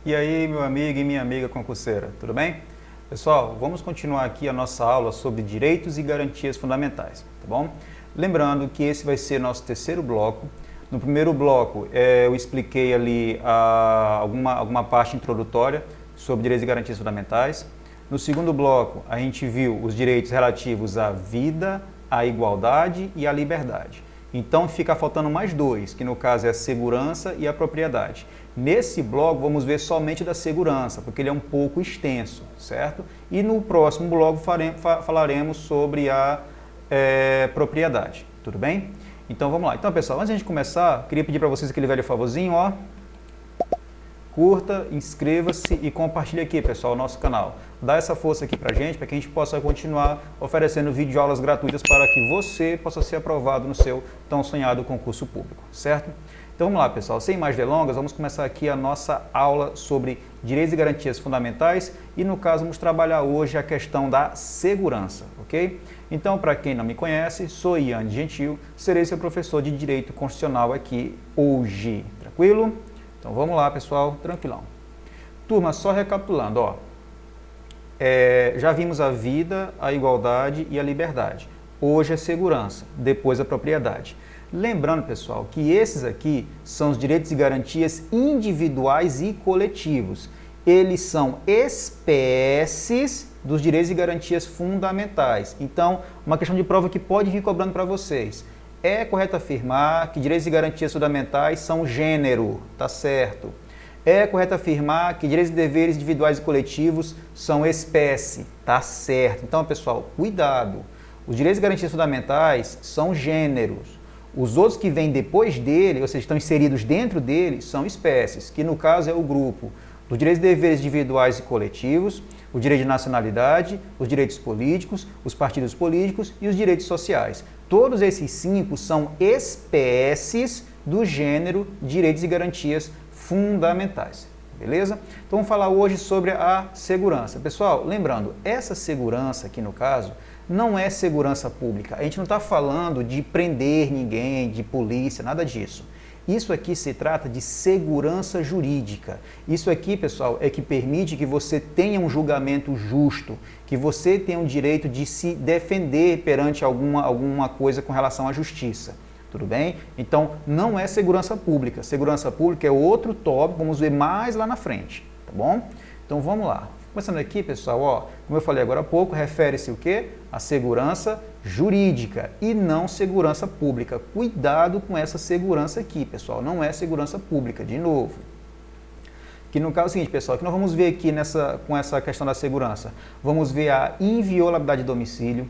E aí, meu amigo e minha amiga concurseira, tudo bem? Pessoal, vamos continuar aqui a nossa aula sobre direitos e garantias fundamentais, tá bom? Lembrando que esse vai ser nosso terceiro bloco. No primeiro bloco, eu expliquei ali alguma parte introdutória sobre direitos e garantias fundamentais. No segundo bloco, a gente viu os direitos relativos à vida, à igualdade e à liberdade. Então fica faltando mais dois, que no caso é a segurança e a propriedade. Nesse bloco vamos ver somente da segurança, porque ele é um pouco extenso, certo? E no próximo bloco falaremos sobre a propriedade, tudo bem? Então vamos lá. Então pessoal, antes de a gente começar, queria pedir para vocês aquele velho favorzinho, ó. Curta, inscreva-se e compartilhe aqui, pessoal, o nosso canal. Dá essa força aqui pra gente, para que a gente possa continuar oferecendo videoaulas gratuitas para que você possa ser aprovado no seu tão sonhado concurso público, certo? Então vamos lá, pessoal, sem mais delongas, vamos começar aqui a nossa aula sobre direitos e garantias fundamentais e, no caso, vamos trabalhar hoje a questão da segurança, ok? Então, para quem não me conhece, sou Ian Gentil, serei seu professor de Direito Constitucional aqui hoje, tranquilo? Então vamos lá, pessoal, tranquilão. Turma, só recapitulando, ó. Já vimos a vida, a igualdade e a liberdade. Hoje é segurança, depois a propriedade. Lembrando, pessoal, que esses aqui são os direitos e garantias individuais e coletivos. Eles são espécies dos direitos e garantias fundamentais. Então, uma questão de prova que pode vir cobrando para vocês. É correto afirmar que direitos e garantias fundamentais são gênero, tá certo? É correto afirmar que direitos e deveres individuais e coletivos são espécie, tá certo? Então, pessoal, cuidado. Os direitos e garantias fundamentais são gêneros. Os outros que vêm depois dele, ou seja, estão inseridos dentro dele, são espécies, que no caso é o grupo dos direitos e deveres individuais e coletivos, o direito de nacionalidade, os direitos políticos, os partidos políticos e os direitos sociais. Todos esses 5 são espécies do gênero direitos e garantias fundamentais, beleza? Então vamos falar hoje sobre a segurança. Pessoal, lembrando, essa segurança aqui no caso não é segurança pública. A gente não está falando de prender ninguém, de polícia, nada disso. Isso aqui se trata de segurança jurídica. Isso aqui, pessoal, é que permite que você tenha um julgamento justo, que você tenha o direito de se defender perante alguma coisa com relação à justiça. Tudo bem? Então, não é segurança pública. Segurança pública é outro tópico, vamos ver mais lá na frente, tá bom? Então, vamos lá. Começando aqui, pessoal, ó, como eu falei agora há pouco, refere-se o quê? A segurança jurídica e não segurança pública. Cuidado com essa segurança aqui, pessoal, não é segurança pública, de novo. Que no caso é o seguinte, pessoal, que nós vamos ver aqui com essa questão da segurança. Vamos ver a inviolabilidade de domicílio,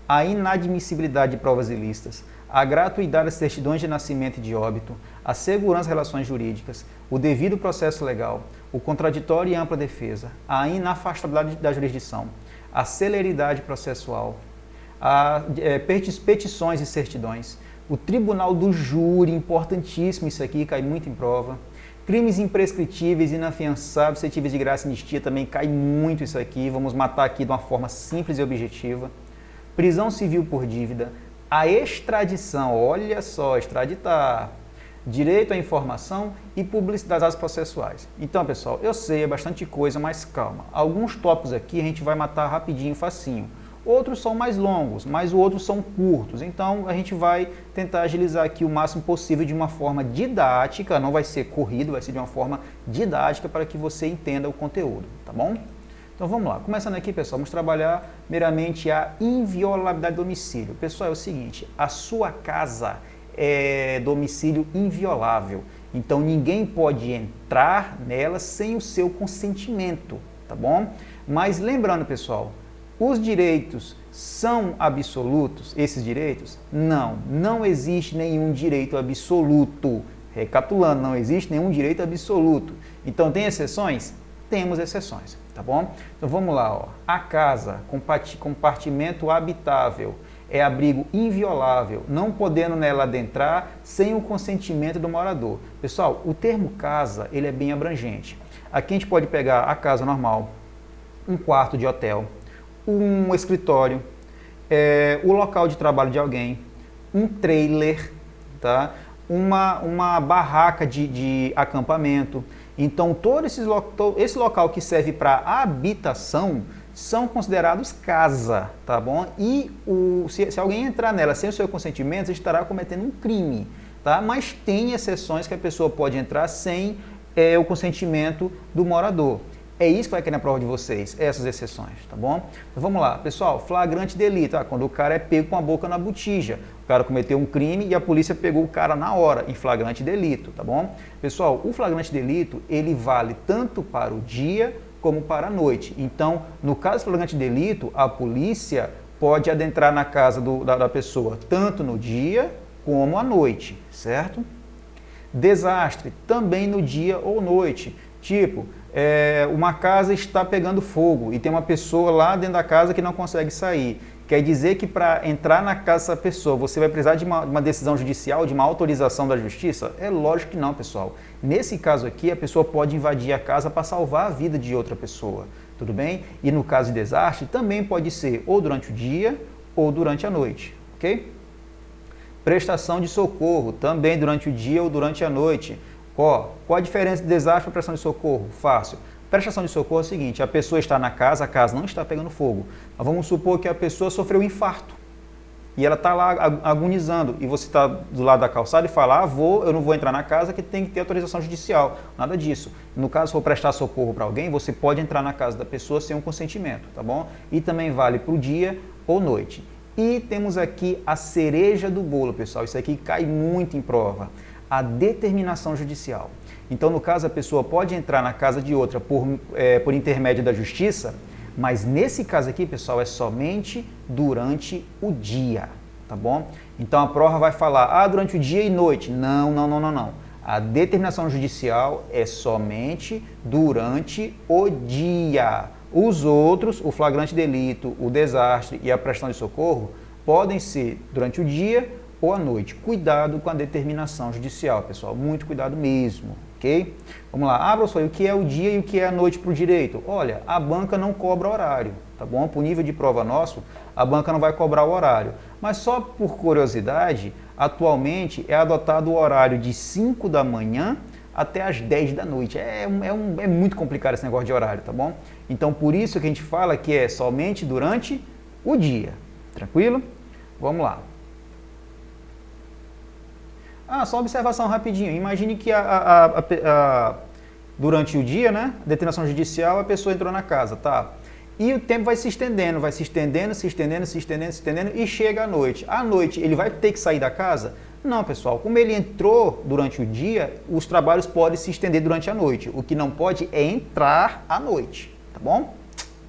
a inadmissibilidade de provas ilícitas, a gratuidade das certidões de nascimento e de óbito, a segurança das relações jurídicas, o devido processo legal, o contraditório e ampla defesa, a inafastabilidade da jurisdição, a celeridade processual, petições e certidões, o tribunal do júri, importantíssimo isso aqui, cai muito em prova, crimes imprescritíveis, inafiançáveis, suscetíveis de graça e anistia, também cai muito isso aqui, vamos matar aqui de uma forma simples e objetiva, prisão civil por dívida, a extradição, olha só, extraditar, direito à informação e publicidade das atos processuais. Então, pessoal, eu sei, é bastante coisa, mas calma. Alguns tópicos aqui a gente vai matar rapidinho, facinho. Outros são mais longos, mas outros são curtos. Então, a gente vai tentar agilizar aqui o máximo possível de uma forma didática, não vai ser corrido, vai ser de uma forma didática para que você entenda o conteúdo, tá bom? Então vamos lá, começando aqui, pessoal, vamos trabalhar meramente a inviolabilidade do domicílio. Pessoal, é o seguinte, a sua casa é domicílio inviolável, então ninguém pode entrar nela sem o seu consentimento, tá bom? Mas lembrando, pessoal, os direitos são absolutos, esses direitos? Não, não existe nenhum direito absoluto. Recapitulando, não existe nenhum direito absoluto. Então tem exceções? Temos exceções, tá bom? Então vamos lá, ó. A casa, compartimento habitável, é abrigo inviolável, não podendo nela adentrar sem o consentimento do morador. Pessoal, o termo casa, ele é bem abrangente. Aqui a gente pode pegar a casa normal, um quarto de hotel, um escritório, o local de trabalho de alguém, um trailer, tá? uma barraca de acampamento. Então, esse local que serve para habitação são considerados casa, tá bom? E se alguém entrar nela sem o seu consentimento, estará cometendo um crime, tá? Mas tem exceções que a pessoa pode entrar sem o consentimento do morador. É isso que vai cair na prova de vocês, essas exceções, tá bom? Então vamos lá, pessoal, flagrante delito, quando o cara é pego com a boca na botija. O cara cometeu um crime e a polícia pegou o cara na hora, em flagrante delito, tá bom? Pessoal, o flagrante delito, ele vale tanto para o dia como para a noite. Então, no caso de flagrante delito, a polícia pode adentrar na casa da pessoa tanto no dia como à noite, certo? Desastre, também no dia ou noite. Tipo, uma casa está pegando fogo e tem uma pessoa lá dentro da casa que não consegue sair. Quer dizer que para entrar na casa dessa pessoa, você vai precisar de uma decisão judicial, de uma autorização da justiça? É lógico que não, pessoal. Nesse caso aqui, a pessoa pode invadir a casa para salvar a vida de outra pessoa, tudo bem? E no caso de desastre, também pode ser ou durante o dia ou durante a noite, ok? Prestação de socorro, também durante o dia ou durante a noite. Qual a diferença de desastre para prestação de socorro? Fácil. Prestação de socorro é o seguinte, a pessoa está na casa, a casa não está pegando fogo. Mas vamos supor que a pessoa sofreu um infarto e ela está lá agonizando e você está do lado da calçada e fala, eu não vou entrar na casa que tem que ter autorização judicial. Nada disso. No caso, se for prestar socorro para alguém, você pode entrar na casa da pessoa sem um consentimento, tá bom? E também vale para o dia ou noite. E temos aqui a cereja do bolo, pessoal. Isso aqui cai muito em prova. A determinação judicial. Então, no caso, a pessoa pode entrar na casa de outra por intermédio da justiça, mas nesse caso aqui, pessoal, é somente durante o dia, tá bom? Então, a prova vai falar, durante o dia e noite. Não, não, não, não, não. A determinação judicial é somente durante o dia. Os outros, o flagrante delito, o desastre e a prestação de socorro, podem ser durante o dia ou à noite. Cuidado com a determinação judicial, pessoal. Muito cuidado mesmo, ok? Vamos lá. Professor, o que é o dia e o que é a noite para o direito? Olha, a banca não cobra horário, tá bom? Por nível de prova nosso, a banca não vai cobrar o horário. Mas só por curiosidade, atualmente é adotado o horário de 5 da manhã até as 10 da noite. É muito complicado esse negócio de horário, tá bom? Então, por isso que a gente fala que é somente durante o dia. Tranquilo? Vamos lá. Só uma observação rapidinho. Imagine que durante o dia, né, determinação judicial, a pessoa entrou na casa, tá? E o tempo vai se estendendo e chega à noite. À noite, ele vai ter que sair da casa? Não, pessoal. Como ele entrou durante o dia, os trabalhos podem se estender durante a noite. O que não pode é entrar à noite, tá bom?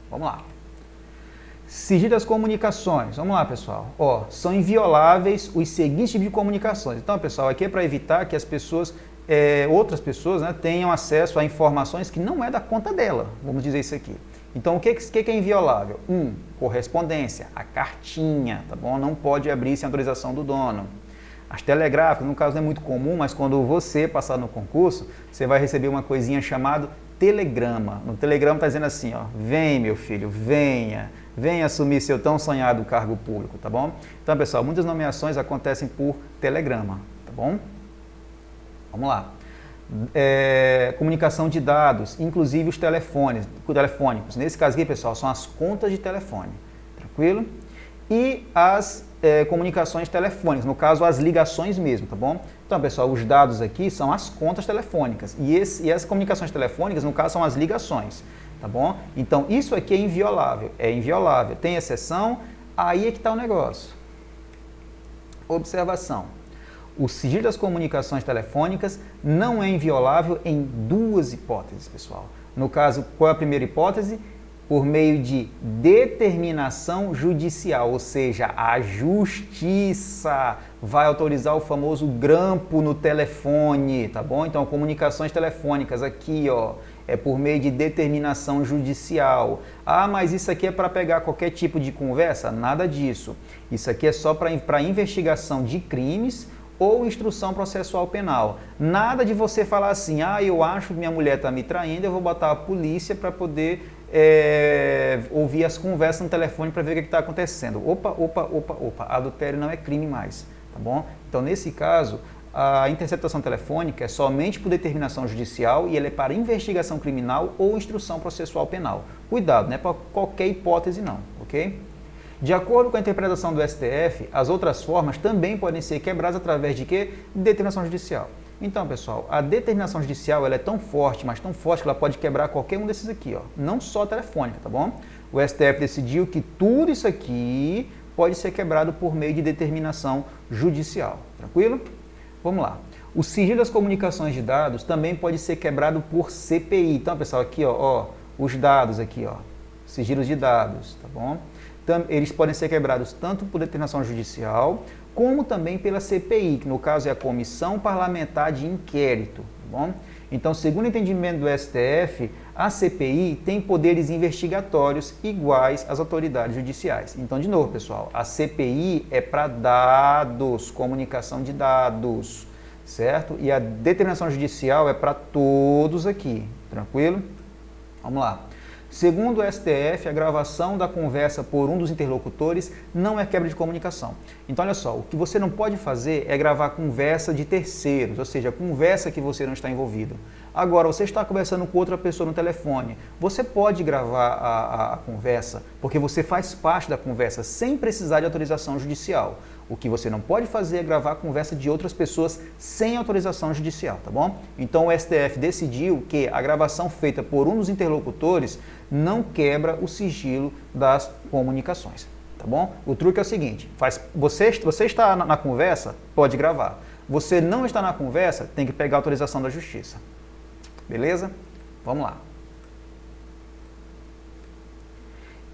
Vamos lá. Sigilo das comunicações. Vamos lá, pessoal. São invioláveis os seguintes tipos de comunicações. Então, pessoal, aqui é para evitar que as pessoas, outras pessoas, né, tenham acesso a informações que não é da conta dela. Vamos dizer isso aqui. Então, o que é inviolável? Correspondência, a cartinha, tá bom? Não pode abrir sem autorização do dono. As telegráficas, no caso não é muito comum, mas quando você passar no concurso, você vai receber uma coisinha chamada telegrama. No telegrama está dizendo assim, vem meu filho, venha assumir seu tão sonhado cargo público, tá bom? Então, pessoal, muitas nomeações acontecem por telegrama, tá bom? Vamos lá. Comunicação de dados, inclusive os telefônicos. Nesse caso aqui, pessoal, são as contas de telefone, tranquilo? E as comunicações telefônicas, no caso, as ligações mesmo, tá bom? Então, pessoal, os dados aqui são as contas telefônicas e as comunicações telefônicas, no caso, são as ligações, tá bom? Então, isso aqui é inviolável, tem exceção, aí é que está o negócio. Observação. O sigilo das comunicações telefônicas não é inviolável em duas hipóteses, pessoal. No caso, qual é a primeira hipótese? Por meio de determinação judicial, ou seja, a justiça vai autorizar o famoso grampo no telefone, tá bom? Então, comunicações telefônicas aqui, é por meio de determinação judicial. Mas isso aqui é para pegar qualquer tipo de conversa? Nada disso. Isso aqui é só para investigação de crimes ou instrução processual penal. Nada de você falar assim, eu acho que minha mulher está me traindo, eu vou botar a polícia para poder ouvir as conversas no telefone para ver o que está acontecendo. Opa, adultério não é crime mais, tá bom? Então, nesse caso, a interceptação telefônica é somente por determinação judicial e ela é para investigação criminal ou instrução processual penal. Cuidado, não é para qualquer hipótese não, ok? De acordo com a interpretação do STF, as outras formas também podem ser quebradas através de quê? Determinação judicial. Então, pessoal, a determinação judicial ela é tão forte, mas tão forte que ela pode quebrar qualquer um desses aqui, ó. Não só a telefônica, tá bom? O STF decidiu que tudo isso aqui pode ser quebrado por meio de determinação judicial. Tranquilo? Vamos lá. O sigilo das comunicações de dados também pode ser quebrado por CPI. Então, pessoal, aqui, ó, os dados aqui, ó, sigilos de dados, tá bom? Eles podem ser quebrados tanto por determinação judicial, como também pela CPI, que no caso é a Comissão Parlamentar de Inquérito, tá bom? Então, segundo o entendimento do STF, a CPI tem poderes investigatórios iguais às autoridades judiciais. Então, de novo, pessoal, a CPI é para dados, comunicação de dados, certo? E a determinação judicial é para todos aqui, tranquilo? Vamos lá. Segundo o STF, a gravação da conversa por um dos interlocutores não é quebra de comunicação. Então, olha só, o que você não pode fazer é gravar conversa de terceiros, ou seja, conversa que você não está envolvido. Agora, você está conversando com outra pessoa no telefone, você pode gravar a conversa, porque você faz parte da conversa sem precisar de autorização judicial. O que você não pode fazer é gravar a conversa de outras pessoas sem autorização judicial, tá bom? Então o STF decidiu que a gravação feita por um dos interlocutores não quebra o sigilo das comunicações, tá bom? O truque é o seguinte, você está na conversa, pode gravar. Você não está na conversa, tem que pegar a autorização da justiça. Beleza? Vamos lá.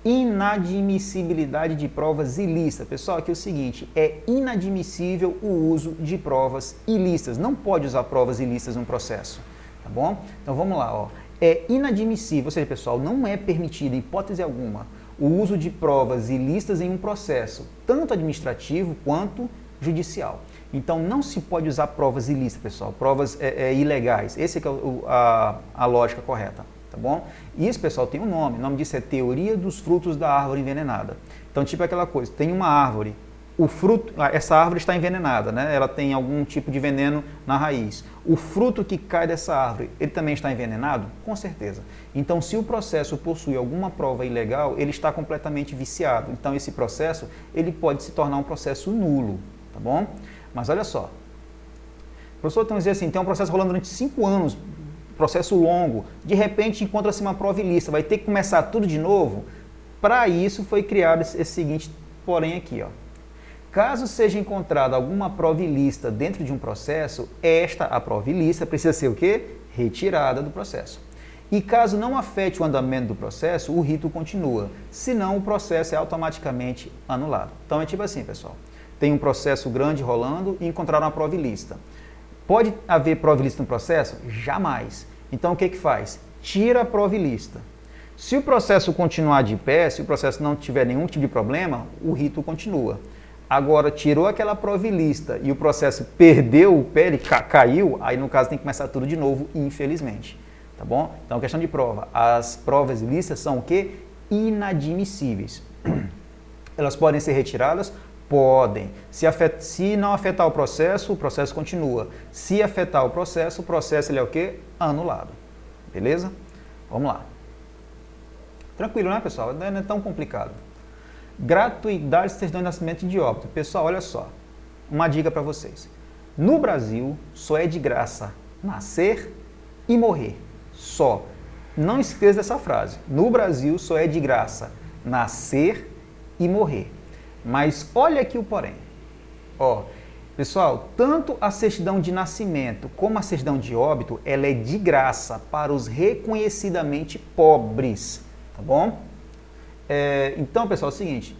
Inadmissibilidade de provas ilícitas. Pessoal, aqui é o seguinte, é inadmissível o uso de provas ilícitas. Não pode usar provas ilícitas no processo, tá bom? Então vamos lá, ó. É inadmissível, ou seja, pessoal, não é permitido, em hipótese alguma, o uso de provas ilícitas em um processo, tanto administrativo quanto judicial. Então não se pode usar provas ilícitas, pessoal, provas ilegais. Esse é que é a lógica correta. Tá bom? Isso, pessoal, tem um nome. O nome disso é teoria dos frutos da árvore envenenada. Então, tipo aquela coisa, tem uma árvore, o fruto, essa árvore está envenenada, né? Ela tem algum tipo de veneno na raiz. O fruto que cai dessa árvore, ele também está envenenado? Com certeza. Então, se o processo possui alguma prova ilegal, ele está completamente viciado. Então, esse processo, ele pode se tornar um processo nulo, tá bom? Mas olha só, o professor tem que dizer assim, tem um processo rolando durante 5 anos, processo longo, de repente encontra-se uma prova ilícita, vai ter que começar tudo de novo? Para isso foi criado esse seguinte porém aqui, ó. Caso seja encontrada alguma prova ilícita dentro de um processo, a prova ilícita precisa ser o quê? Retirada do processo. E caso não afete o andamento do processo, o rito continua, senão o processo é automaticamente anulado. Então é tipo assim, pessoal, tem um processo grande rolando e encontraram uma prova ilícita. Pode haver prova ilícita no processo? Jamais. Então, o que faz? Tira a prova ilícita. Se o processo continuar de pé, se o processo não tiver nenhum tipo de problema, o rito continua. Agora, tirou aquela prova ilícita e o processo perdeu o pé, ele caiu, aí no caso tem que começar tudo de novo, infelizmente. Tá bom? Então, questão de prova. As provas ilícitas são o quê? Inadmissíveis. Elas podem ser retiradas? Podem. Se não afetar o processo continua. Se afetar o processo ele é o quê? Anulado. Beleza? Vamos lá. Tranquilo, né, pessoal? Não é tão complicado. Gratuidade de certidão de nascimento e de óbito. Pessoal, olha só. Uma dica para vocês. No Brasil, só é de graça nascer e morrer. Só. Não esqueça dessa frase. No Brasil, só é de graça nascer e morrer. Mas olha aqui o porém. Ó, pessoal, tanto a certidão de nascimento como a certidão de óbito, ela é de graça para os reconhecidamente pobres, tá bom? Então, pessoal, é o seguinte,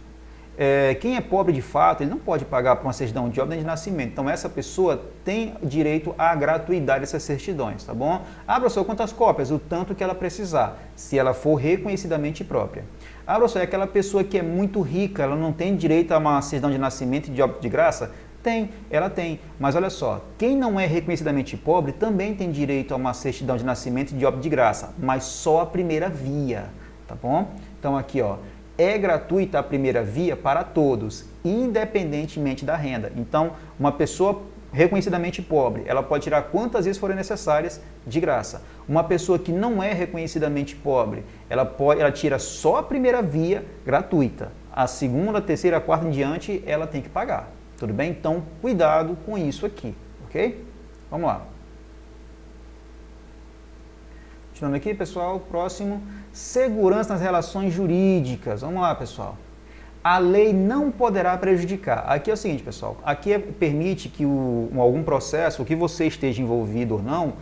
quem é pobre de fato, ele não pode pagar por uma certidão de óbito nem de nascimento. Então, essa pessoa tem direito à gratuidade dessas certidões, tá bom? Ah, professor, quantas cópias? O tanto que ela precisar, se ela for reconhecidamente própria. Ah, professor, é aquela pessoa que é muito rica, ela não tem direito a uma certidão de nascimento e de óbito de graça? Tem, ela tem. Mas olha só, quem não é reconhecidamente pobre também tem direito a uma certidão de nascimento e de óbito de graça, mas só a primeira via, tá bom? Então aqui, ó, é gratuita a primeira via para todos, independentemente da renda. Então, uma pessoa reconhecidamente pobre, ela pode tirar quantas vezes forem necessárias de graça. Uma pessoa que não é reconhecidamente pobre, ela tira só a primeira via gratuita. A segunda, a terceira, a quarta em diante, ela tem que pagar. Tudo bem? Então, cuidado com isso aqui, ok? Vamos lá. Continuando aqui, pessoal, próximo. Segurança nas relações jurídicas. Vamos lá, pessoal. A lei não poderá prejudicar. Aqui é o seguinte, pessoal. Aqui permite que algum processo, que você esteja envolvido ou não,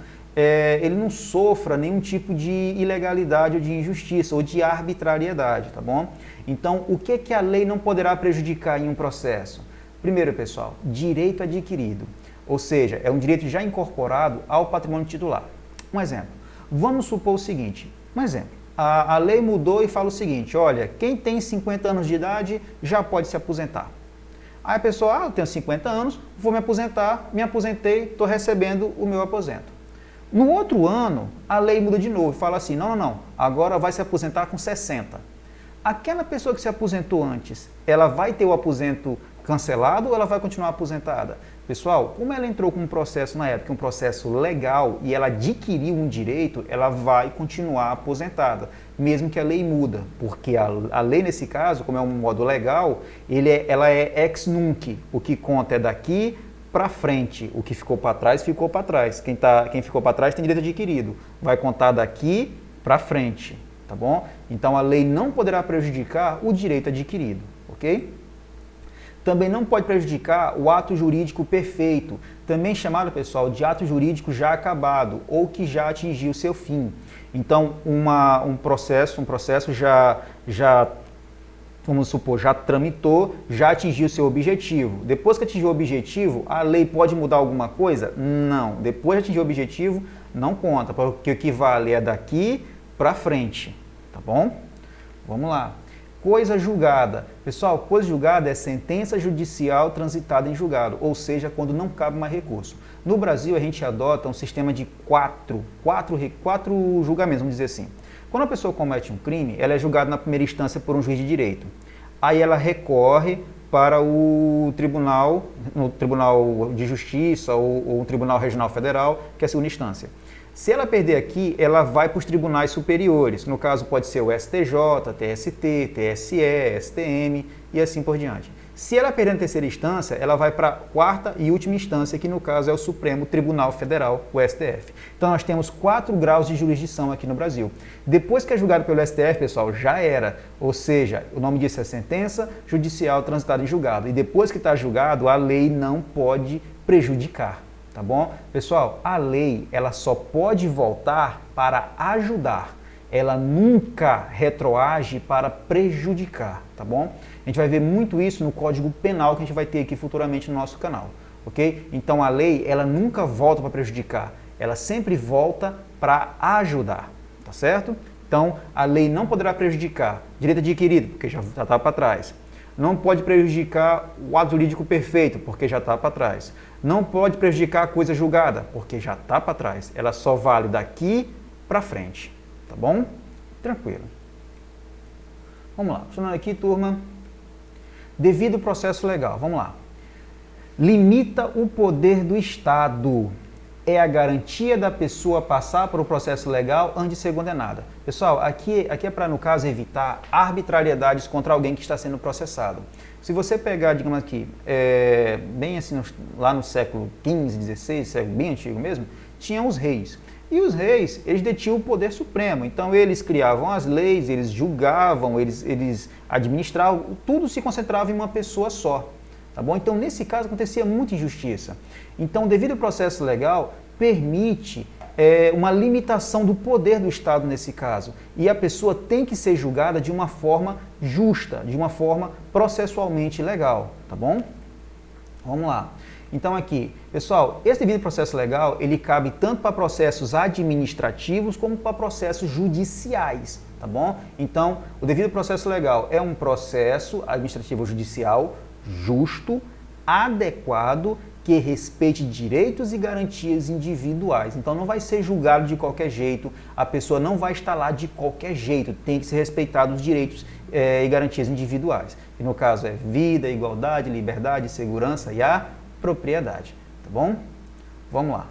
ele não sofra nenhum tipo de ilegalidade ou de injustiça ou de arbitrariedade, tá bom? Então, o que a lei não poderá prejudicar em um processo? Primeiro, pessoal, direito adquirido. Ou seja, é um direito já incorporado ao patrimônio titular. Um exemplo. Vamos supor o seguinte, um exemplo. A lei mudou e fala o seguinte, olha, quem tem 50 anos de idade já pode se aposentar. Aí a pessoa, eu tenho 50 anos, vou me aposentar, me aposentei, estou recebendo o meu aposento. No outro ano, a lei muda de novo e fala assim, não, agora vai se aposentar com 60. Aquela pessoa que se aposentou antes, ela vai ter o aposento cancelado ou ela vai continuar aposentada? Pessoal, como ela entrou com um processo na época, um processo legal, e ela adquiriu um direito, ela vai continuar aposentada, mesmo que a lei muda, porque a lei nesse caso, como é um modo legal, ela é ex nunc, o que conta é daqui para frente, o que ficou para trás, ficou para trás. Quem ficou para trás tem direito adquirido, vai contar daqui para frente, tá bom? Então a lei não poderá prejudicar o direito adquirido, ok? Também não pode prejudicar o ato jurídico perfeito, também chamado, pessoal, de ato jurídico já acabado ou que já atingiu seu fim. Então, um processo já, vamos supor, já tramitou, já atingiu seu objetivo. Depois que atingiu o objetivo, a lei pode mudar alguma coisa? Não. Depois de atingir o objetivo, não conta, porque o que vale é daqui para frente, tá bom? Vamos lá. Coisa julgada. Pessoal, coisa julgada é sentença judicial transitada em julgado, ou seja, quando não cabe mais recurso. No Brasil, a gente adota um sistema de quatro julgamentos, vamos dizer assim. Quando a pessoa comete um crime, ela é julgada na primeira instância por um juiz de direito. Aí ela recorre para no Tribunal de Justiça ou o Tribunal Regional Federal, que é a segunda instância. Se ela perder aqui, ela vai para os tribunais superiores, no caso pode ser o STJ, TST, TSE, STM e assim por diante. Se ela perder na terceira instância, ela vai para a quarta e última instância, que no caso é o Supremo Tribunal Federal, o STF. Então nós temos 4 graus de jurisdição aqui no Brasil. Depois que é julgado pelo STF, pessoal, já era, ou seja, o nome disso é sentença judicial transitada em julgado. E depois que está julgado, a lei não pode prejudicar. Tá bom? Pessoal, a lei ela só pode voltar para ajudar. Ela nunca retroage para prejudicar, tá bom? A gente vai ver muito isso no Código Penal que a gente vai ter aqui futuramente no nosso canal, ok? Então a lei ela nunca volta para prejudicar, ela sempre volta para ajudar, tá certo? Então a lei não poderá prejudicar direito adquirido, porque já está para trás. Não pode prejudicar o ato jurídico perfeito, porque já está para trás. Não pode prejudicar a coisa julgada, porque já está para trás. Ela só vale daqui para frente. Tá bom? Tranquilo. Vamos lá. Funcionando aqui, turma. Devido processo legal. Vamos lá. Limita o poder do Estado. É a garantia da pessoa passar por um processo legal antes de ser condenada. Pessoal, aqui é para, no caso, evitar arbitrariedades contra alguém que está sendo processado. Se você pegar, digamos aqui, bem assim, lá no século XV, XVI, século bem antigo mesmo, tinham os reis. E os reis, eles detinham o poder supremo. Então, eles criavam as leis, eles julgavam, eles administravam, tudo se concentrava em uma pessoa só. Tá bom? Então, nesse caso, acontecia muita injustiça. Então, devido ao processo legal, permite uma limitação do poder do Estado nesse caso. E a pessoa tem que ser julgada de uma forma justa, de uma forma processualmente legal. Tá bom? Vamos lá. Então, aqui, pessoal, esse devido processo legal, ele cabe tanto para processos administrativos como para processos judiciais. Tá bom? Então, o devido processo legal é um processo administrativo ou judicial justo, adequado, que respeite direitos e garantias individuais. Então não vai ser julgado de qualquer jeito, a pessoa não vai estar lá de qualquer jeito, tem que ser respeitado os direitos e garantias individuais. E no caso é vida, igualdade, liberdade, segurança e a propriedade. tá bom? Vamos lá.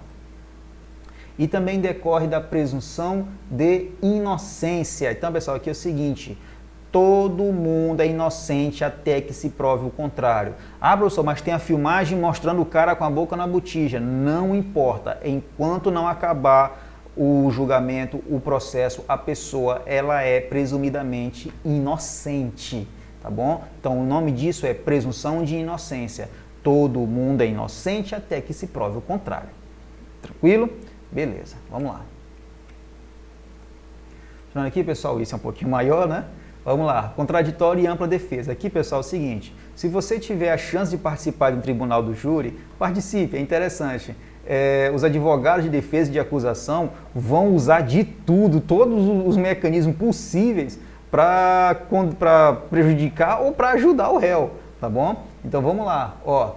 E também decorre da presunção de inocência. Então, pessoal, aqui é o seguinte, todo mundo é inocente até que se prove o contrário. Ah, professor, mas tem a filmagem mostrando o cara com a boca na botija. Não importa, enquanto não acabar o julgamento, o processo, a pessoa, ela é presumidamente inocente, tá bom? Então, o nome disso é presunção de inocência. Todo mundo é inocente até que se prove o contrário. Tranquilo? Beleza, vamos lá. Continuando aqui, pessoal, isso é um pouquinho maior, né? Vamos lá, contraditório e ampla defesa. Aqui, pessoal, é o seguinte, se você tiver a chance de participar de um tribunal do júri, participe, é interessante. Os advogados de defesa e de acusação vão usar de tudo, todos os mecanismos possíveis para prejudicar ou para ajudar o réu, tá bom? Então vamos lá, ó.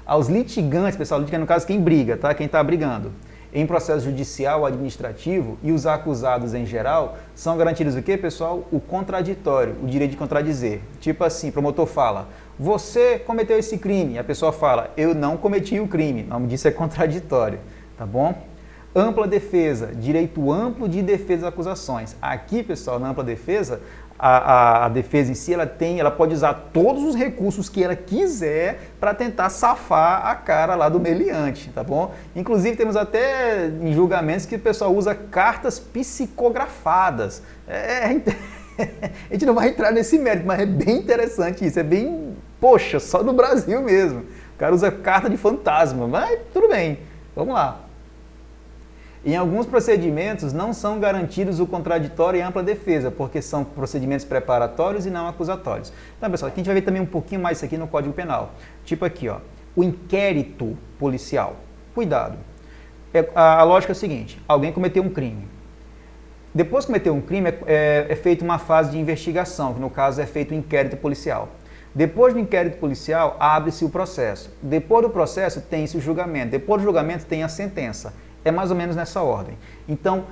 Aos litigantes, pessoal, litigante no caso quem briga, tá? Quem está brigando. Em processo judicial ou administrativo e os acusados em geral, são garantidos o quê, pessoal? O contraditório, o direito de contradizer. Tipo assim, o promotor fala, você cometeu esse crime. E a pessoa fala, eu não cometi o crime. O nome disso é contraditório, tá bom? Ampla defesa, direito amplo de defesa das acusações. Aqui, pessoal, na ampla defesa, a defesa em si, ela pode usar todos os recursos que ela quiser para tentar safar a cara lá do meliante, tá bom? Inclusive, temos até em julgamentos que o pessoal usa cartas psicografadas. A gente não vai entrar nesse mérito, mas é bem interessante isso, é bem, poxa, só no Brasil mesmo. O cara usa carta de fantasma, mas tudo bem, vamos lá. Em alguns procedimentos não são garantidos o contraditório e ampla defesa, porque são procedimentos preparatórios e não acusatórios. Então, pessoal, aqui a gente vai ver também um pouquinho mais isso aqui no Código Penal. Tipo aqui, ó, o inquérito policial. Cuidado. A lógica é a seguinte, alguém cometeu um crime. Depois que cometeu um crime, é feita uma fase de investigação, que no caso é feito o inquérito policial. Depois do inquérito policial, abre-se o processo. Depois do processo, tem-se o julgamento. Depois do julgamento, tem a sentença. É mais ou menos nessa ordem. Então,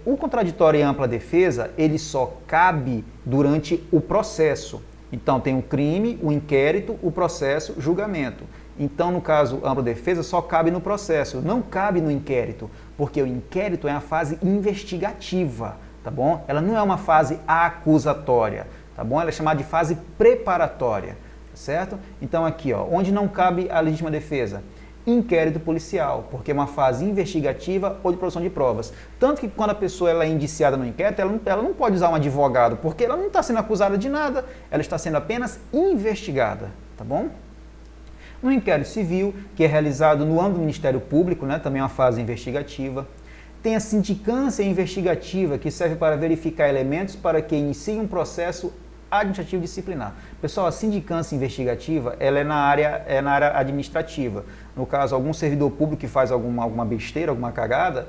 o contraditório e ampla defesa, ele só cabe durante o processo. Então, tem o crime, o inquérito, o processo, julgamento. Então, no caso, ampla defesa só cabe no processo, não cabe no inquérito, porque o inquérito é a fase investigativa, tá bom? Ela não é uma fase acusatória, tá bom? Ela é chamada de fase preparatória, certo? Então, aqui, ó, onde não cabe a legítima defesa? Inquérito policial, porque é uma fase investigativa ou de produção de provas. Tanto que quando a pessoa ela é indiciada no inquérito, ela não pode usar um advogado, porque ela não está sendo acusada de nada, ela está sendo apenas investigada, tá bom? No inquérito civil, que é realizado no âmbito do Ministério Público, né, também é uma fase investigativa. Tem a sindicância investigativa, que serve para verificar elementos para que inicie um processo administrativo disciplinar. Pessoal, a sindicância investigativa, ela é na área administrativa. No caso, algum servidor público que faz alguma besteira, alguma cagada,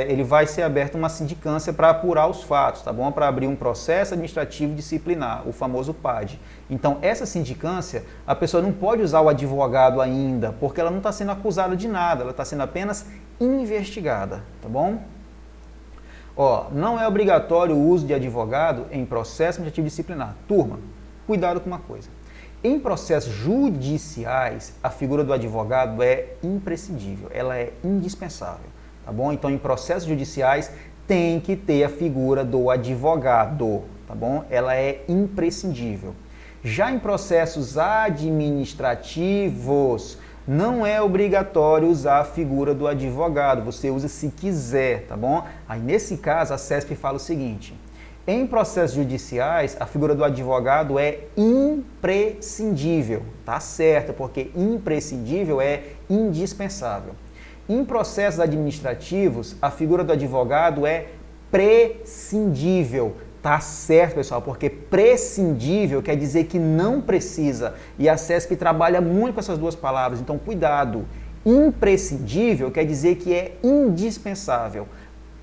ele vai ser aberta uma sindicância para apurar os fatos, tá bom? Para abrir um processo administrativo disciplinar, o famoso PAD. Então, essa sindicância, a pessoa não pode usar o advogado ainda, porque ela não está sendo acusada de nada, ela está sendo apenas investigada, tá bom? Ó, não é obrigatório o uso de advogado em processo administrativo disciplinar. Turma, cuidado com uma coisa. Em processos judiciais, a figura do advogado é imprescindível, ela é indispensável, tá bom? Então, em processos judiciais, tem que ter a figura do advogado, tá bom? Ela é imprescindível. Já em processos administrativos, não é obrigatório usar a figura do advogado, você usa se quiser, tá bom? Aí, nesse caso, a CESP fala o seguinte, em processos judiciais, a figura do advogado é imprescindível, tá certo? Porque imprescindível é indispensável. Em processos administrativos, a figura do advogado é prescindível. Tá certo, pessoal, porque prescindível quer dizer que não precisa. E a CESP trabalha muito com essas duas palavras, então cuidado. Imprescindível quer dizer que é indispensável.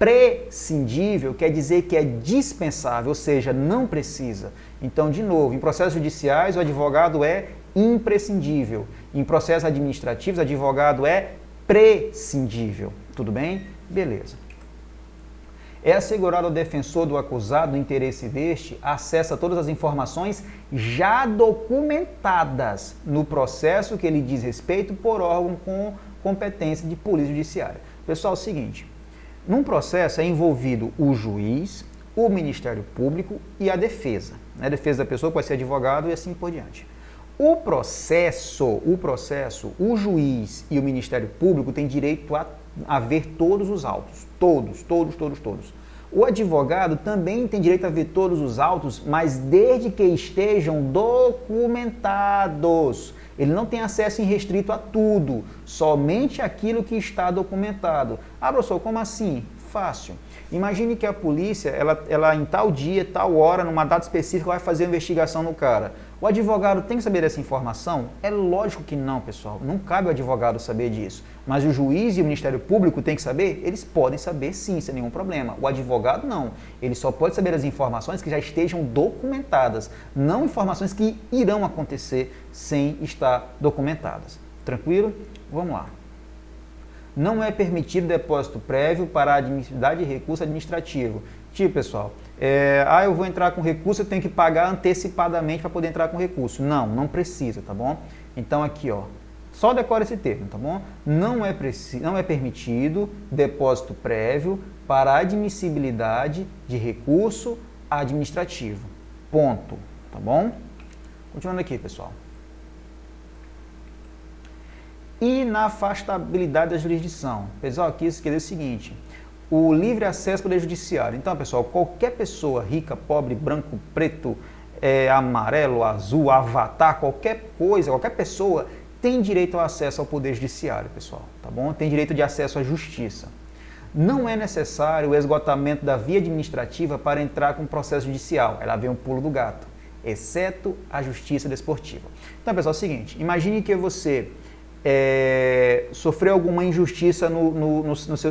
Prescindível quer dizer que é dispensável, ou seja, não precisa. Então, de novo, em processos judiciais, o advogado é imprescindível. Em processos administrativos, o advogado é prescindível. Tudo bem? Beleza. É assegurado ao defensor do acusado, no interesse deste, acesso a todas as informações já documentadas no processo que lhe diz respeito por órgão com competência de polícia judiciária. Pessoal, é o seguinte, num processo é envolvido o juiz, o Ministério Público e a defesa. A defesa da pessoa pode ser advogado e assim por diante. O o juiz e o Ministério Público têm direito a ver todos os autos. Todos. O advogado também tem direito a ver todos os autos, mas desde que estejam documentados. Ele não tem acesso irrestrito a tudo, somente aquilo que está documentado. Ah, professor, como assim? Fácil. Imagine que a polícia, ela em tal dia, tal hora, numa data específica, vai fazer a investigação no cara. O advogado tem que saber dessa informação? É lógico que não, pessoal. Não cabe ao advogado saber disso. Mas o juiz e o Ministério Público têm que saber? Eles podem saber sim, sem nenhum problema. O advogado não. Ele só pode saber as informações que já estejam documentadas, não informações que irão acontecer sem estar documentadas. Tranquilo? Vamos lá. Não é permitido depósito prévio para a admissibilidade de recurso administrativo. Tipo, pessoal, eu vou entrar com recurso, eu tenho que pagar antecipadamente para poder entrar com recurso. Não precisa, tá bom? Então aqui, ó, só decora esse termo, tá bom? Não é permitido depósito prévio para a admissibilidade de recurso administrativo. Ponto, tá bom? Continuando aqui, pessoal. Inafastabilidade da jurisdição. Pessoal, aqui isso quer dizer o seguinte, o livre acesso ao poder judiciário. Então, pessoal, qualquer pessoa, rica, pobre, branco, preto, amarelo, azul, avatar, qualquer coisa, qualquer pessoa tem direito ao acesso ao poder judiciário, pessoal, tá bom? Tem direito de acesso à justiça. Não é necessário o esgotamento da via administrativa para entrar com o processo judicial. Ela vem um pulo do gato, exceto a justiça desportiva. Então, pessoal, é o seguinte, imagine que você sofreu alguma injustiça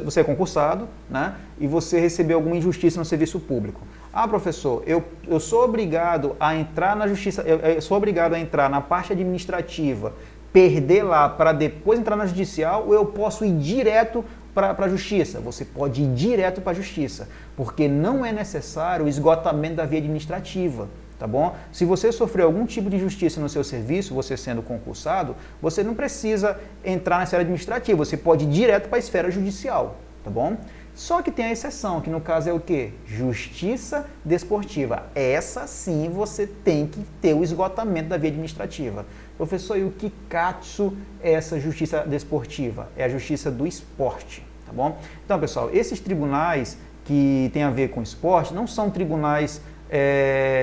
você é concursado, né? E você recebeu alguma injustiça no serviço público. Ah, professor, eu sou obrigado a entrar na justiça, eu sou obrigado a entrar na parte administrativa, perder lá para depois entrar na judicial, ou eu posso ir direto para a justiça? Você pode ir direto para a justiça, porque não é necessário o esgotamento da via administrativa. Tá bom? Se você sofreu algum tipo de injustiça no seu serviço, você sendo concursado, você não precisa entrar na esfera administrativa, você pode ir direto para a esfera judicial, tá bom? Só que tem a exceção, que no caso é o quê? Justiça desportiva. Essa sim você tem que ter o esgotamento da via administrativa. Professor, e o que katsu é essa justiça desportiva? É a justiça do esporte, tá bom? Então, pessoal, esses tribunais que têm a ver com esporte não são tribunais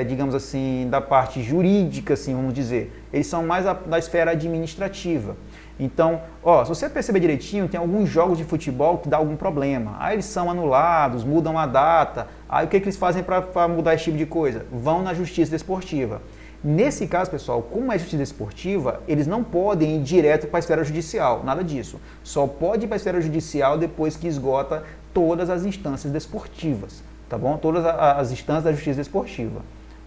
digamos assim, da parte jurídica, assim, vamos dizer. Eles são mais da esfera administrativa. Então, se você perceber direitinho, tem alguns jogos de futebol que dá algum problema. Aí eles são anulados, mudam a data. Aí o que eles fazem para mudar esse tipo de coisa? Vão na justiça desportiva. Nesse caso, pessoal, como é justiça desportiva, eles não podem ir direto para a esfera judicial, nada disso. Só pode ir para a esfera judicial depois que esgota todas as instâncias desportivas. Tá bom? Todas as instâncias da justiça desportiva,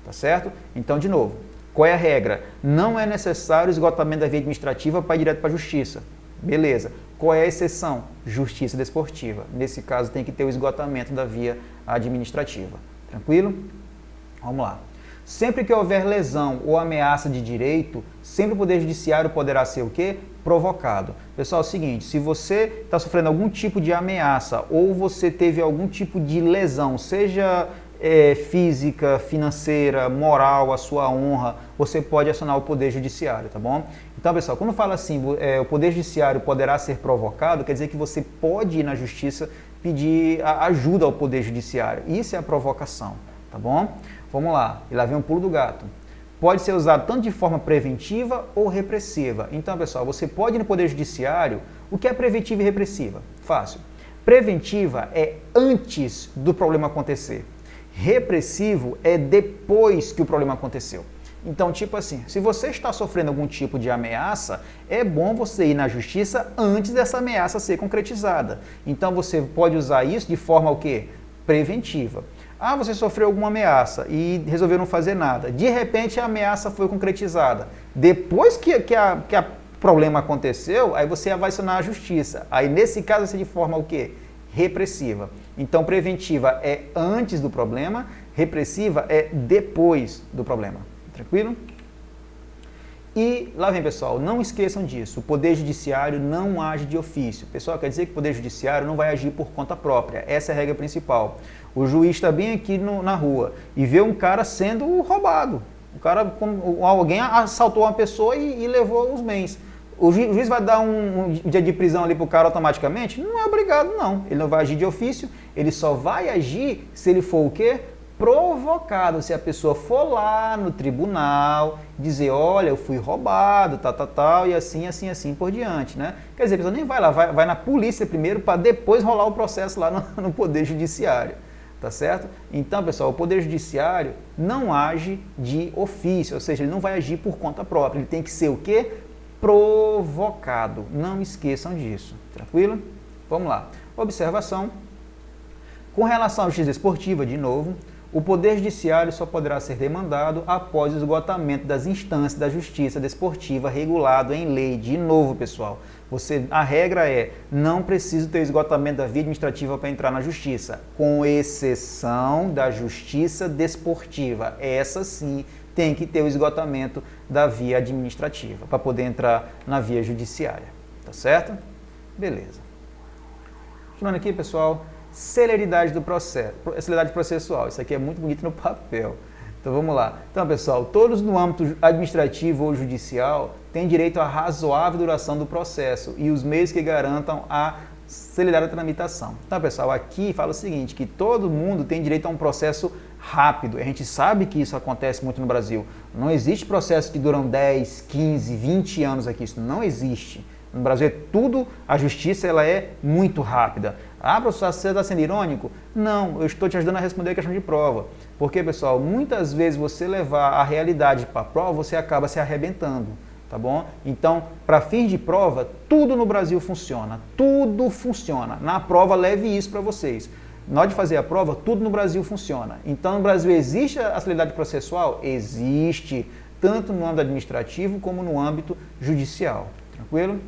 tá certo? Então, de novo, qual é a regra? Não é necessário o esgotamento da via administrativa para ir direto para a justiça. Beleza. Qual é a exceção? Justiça desportiva. Nesse caso, tem que ter o esgotamento da via administrativa. Tranquilo? Vamos lá. Sempre que houver lesão ou ameaça de direito, sempre o Poder Judiciário poderá ser o quê? Provocado. Pessoal, é o seguinte, se você está sofrendo algum tipo de ameaça ou você teve algum tipo de lesão, seja física, financeira, moral, a sua honra, você pode acionar o Poder Judiciário, tá bom? Então, pessoal, quando fala assim, o Poder Judiciário poderá ser provocado, quer dizer que você pode ir na Justiça pedir ajuda ao Poder Judiciário. Isso é a provocação, tá bom? Vamos lá, e lá vem um pulo do gato. Pode ser usado tanto de forma preventiva ou repressiva. Então, pessoal, você pode ir no Poder Judiciário. O que é preventiva e repressiva? Fácil. Preventiva é antes do problema acontecer. Repressivo é depois que o problema aconteceu. Então, tipo assim, se você está sofrendo algum tipo de ameaça, é bom você ir na justiça antes dessa ameaça ser concretizada. Então, você pode usar isso de forma o quê? Preventiva. Ah, você sofreu alguma ameaça e resolveu não fazer nada. De repente, a ameaça foi concretizada. Depois que problema aconteceu, aí você vai acionar a justiça. Aí, nesse caso, vai ser de forma o quê? repressiva. Então, preventiva é antes do problema, repressiva é depois do problema. Tranquilo? E lá vem, pessoal, não esqueçam disso, o Poder Judiciário não age de ofício. Pessoal, quer dizer que o Poder Judiciário não vai agir por conta própria, essa é a regra principal. O juiz está bem aqui na rua e vê um cara sendo roubado. Alguém assaltou uma pessoa e levou os bens. O juiz vai dar um dia de prisão ali para o cara automaticamente? Não é obrigado, não. Ele não vai agir de ofício, ele só vai agir se ele for o quê? Provocado, se a pessoa for lá no tribunal, dizer, olha, eu fui roubado, tal, e assim por diante, né? Quer dizer, a pessoa nem vai lá, vai na polícia primeiro para depois rolar o processo lá no Poder Judiciário, tá certo? Então, pessoal, o Poder Judiciário não age de ofício, ou seja, ele não vai agir por conta própria, ele tem que ser o quê? Provocado, não esqueçam disso, tranquilo? Vamos lá, observação. Com relação à justiça esportiva, de novo, o Poder Judiciário só poderá ser demandado após o esgotamento das instâncias da justiça desportiva regulado em lei. De novo, pessoal, a regra é, não precisa ter esgotamento da via administrativa para entrar na justiça, com exceção da justiça desportiva. Essa sim tem que ter o esgotamento da via administrativa para poder entrar na via judiciária. Tá certo? Beleza. Continuando aqui, pessoal. Celeridade do processo, celeridade processual, isso aqui é muito bonito no papel. Então vamos lá. Então, pessoal, todos no âmbito administrativo ou judicial têm direito à razoável duração do processo e os meios que garantam a celeridade da tramitação. Então, pessoal, aqui fala o seguinte, que todo mundo tem direito a um processo rápido. A gente sabe que isso acontece muito no Brasil. Não existe processo que duram 10, 15, 20 anos aqui, isso não existe. No Brasil é tudo, a justiça ela é muito rápida. Ah, professor, você está sendo irônico? Não, eu estou te ajudando a responder a questão de prova. Porque, pessoal, muitas vezes você levar a realidade para a prova, você acaba se arrebentando, tá bom? Então, para fins de prova, tudo no Brasil funciona, tudo funciona. Na prova, leve isso para vocês. Na hora de fazer a prova, tudo no Brasil funciona. Então, no Brasil existe a celeridade processual? Existe, tanto no âmbito administrativo como no âmbito judicial. Tranquilo?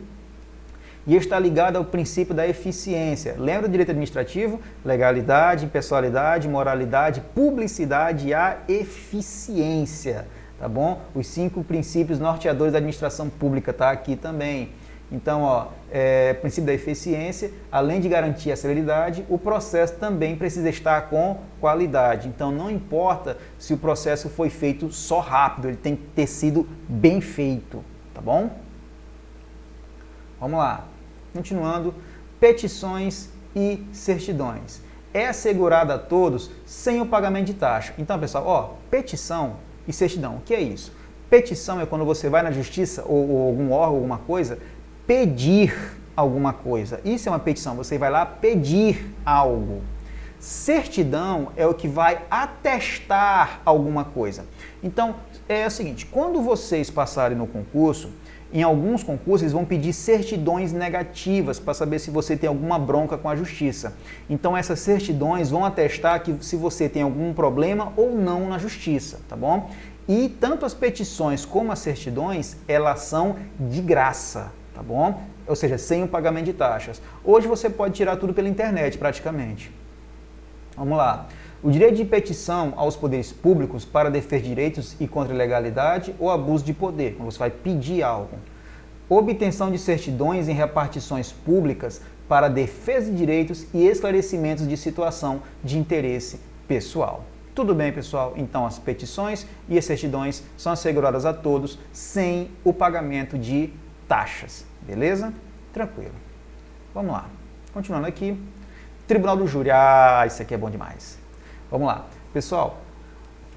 E está ligado ao princípio da eficiência. Lembra do direito administrativo? Legalidade, impessoalidade, moralidade, publicidade e a eficiência, tá bom? Os 5 princípios norteadores da administração pública tá aqui também. Então, princípio da eficiência, além de garantir a celeridade, o processo também precisa estar com qualidade. Então, não importa se o processo foi feito só rápido, ele tem que ter sido bem feito, tá bom? Vamos lá. Continuando, petições e certidões. É assegurada a todos sem o pagamento de taxa. Então, pessoal, petição e certidão, o que é isso? Petição é quando você vai na justiça ou algum órgão, alguma coisa, pedir alguma coisa. Isso é uma petição, você vai lá pedir algo. Certidão é o que vai atestar alguma coisa. Então, é o seguinte, quando vocês passarem no concurso, em alguns concursos, eles vão pedir certidões negativas para saber se você tem alguma bronca com a justiça. Então, essas certidões vão atestar que se você tem algum problema ou não na justiça, tá bom? E tanto as petições como as certidões, elas são de graça, tá bom? Ou seja, sem o pagamento de taxas. Hoje você pode tirar tudo pela internet, praticamente. Vamos lá. O direito de petição aos poderes públicos para defesa de direitos e contra a ilegalidade ou abuso de poder, quando você vai pedir algo. Obtenção de certidões em repartições públicas para defesa de direitos e esclarecimentos de situação de interesse pessoal. Tudo bem, pessoal? Então, as petições e as certidões são asseguradas a todos sem o pagamento de taxas. Beleza? Tranquilo. Vamos lá. Continuando aqui. Tribunal do Júri. Ah, isso aqui é bom demais. Vamos lá. Pessoal,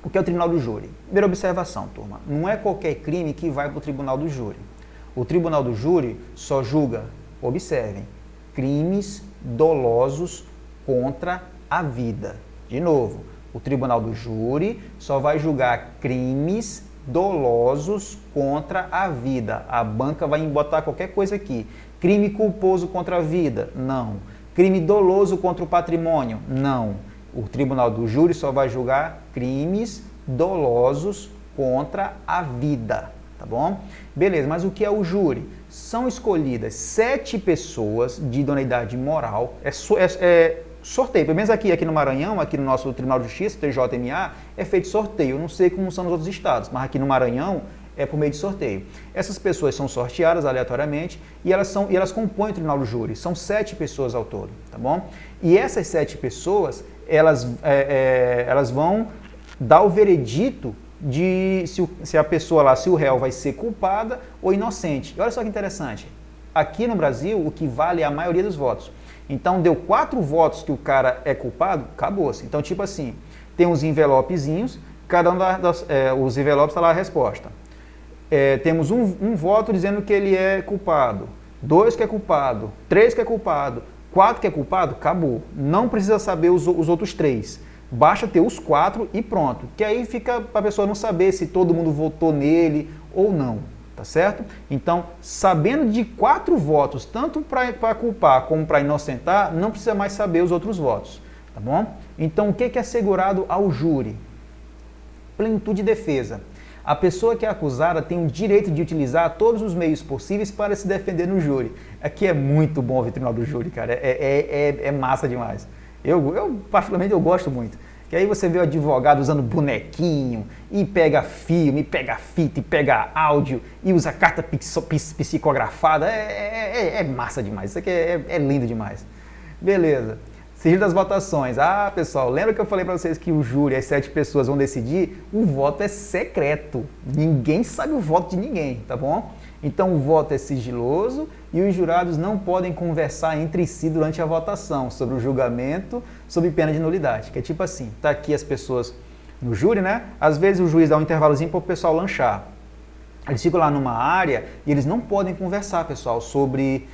o que é o Tribunal do Júri? Primeira observação, turma. Não é qualquer crime que vai para o Tribunal do Júri. O Tribunal do Júri só julga, observem, crimes dolosos contra a vida. De novo, o Tribunal do Júri só vai julgar crimes dolosos contra a vida. A banca vai botar qualquer coisa aqui. Crime culposo contra a vida? Não. Crime doloso contra o patrimônio? Não. O Tribunal do Júri só vai julgar crimes dolosos contra a vida, tá bom? Beleza, mas o que é o júri? são escolhidas 7 pessoas de idoneidade moral, sorteio, pelo menos aqui no Maranhão, aqui no nosso Tribunal de Justiça, TJMA, é feito sorteio. Eu não sei como são nos outros estados, mas aqui no Maranhão é por meio de sorteio. Essas pessoas são sorteadas aleatoriamente e elas compõem o Tribunal do Júri. São 7 pessoas ao todo, tá bom? E essas 7 pessoas, elas vão dar o veredito de se a pessoa lá, se o réu vai ser culpada ou inocente. E olha só que interessante. Aqui no Brasil, o que vale é a maioria dos votos. Então, deu 4 votos que o cara é culpado, acabou-se. Então, tipo assim, tem uns envelopezinhos, cada um os envelopes está lá a resposta. Temos um voto dizendo que ele é culpado, 2 que é culpado, 3 que é culpado, 4 que é culpado, acabou. Não precisa saber os outros 3. Basta ter os 4 e pronto. Que aí fica para a pessoa não saber se todo mundo votou nele ou não. Tá certo? Então, sabendo de 4 votos, tanto para culpar como para inocentar, não precisa mais saber os outros votos. Tá bom? Então, o que é assegurado ao júri? Plenitude de defesa. A pessoa que é acusada tem o direito de utilizar todos os meios possíveis para se defender no júri. Aqui é muito bom o Tribunal do Júri, cara. É massa demais. Eu, particularmente, eu gosto muito. Que aí você vê o advogado usando bonequinho, e pega filme, e pega fita, e pega áudio, e usa carta psicografada. É massa demais. Isso aqui é lindo demais. Beleza. Sigilo das votações. Ah, pessoal, lembra que eu falei para vocês que o júri, as 7 pessoas vão decidir? O voto é secreto. Ninguém sabe o voto de ninguém, tá bom? Então o voto é sigiloso e os jurados não podem conversar entre si durante a votação sobre o julgamento, sob pena de nulidade. Que é tipo assim, tá aqui as pessoas no júri, né? Às vezes o juiz dá um intervalozinho para o pessoal lanchar. Eles ficam lá numa área e eles não podem conversar, pessoal, sobre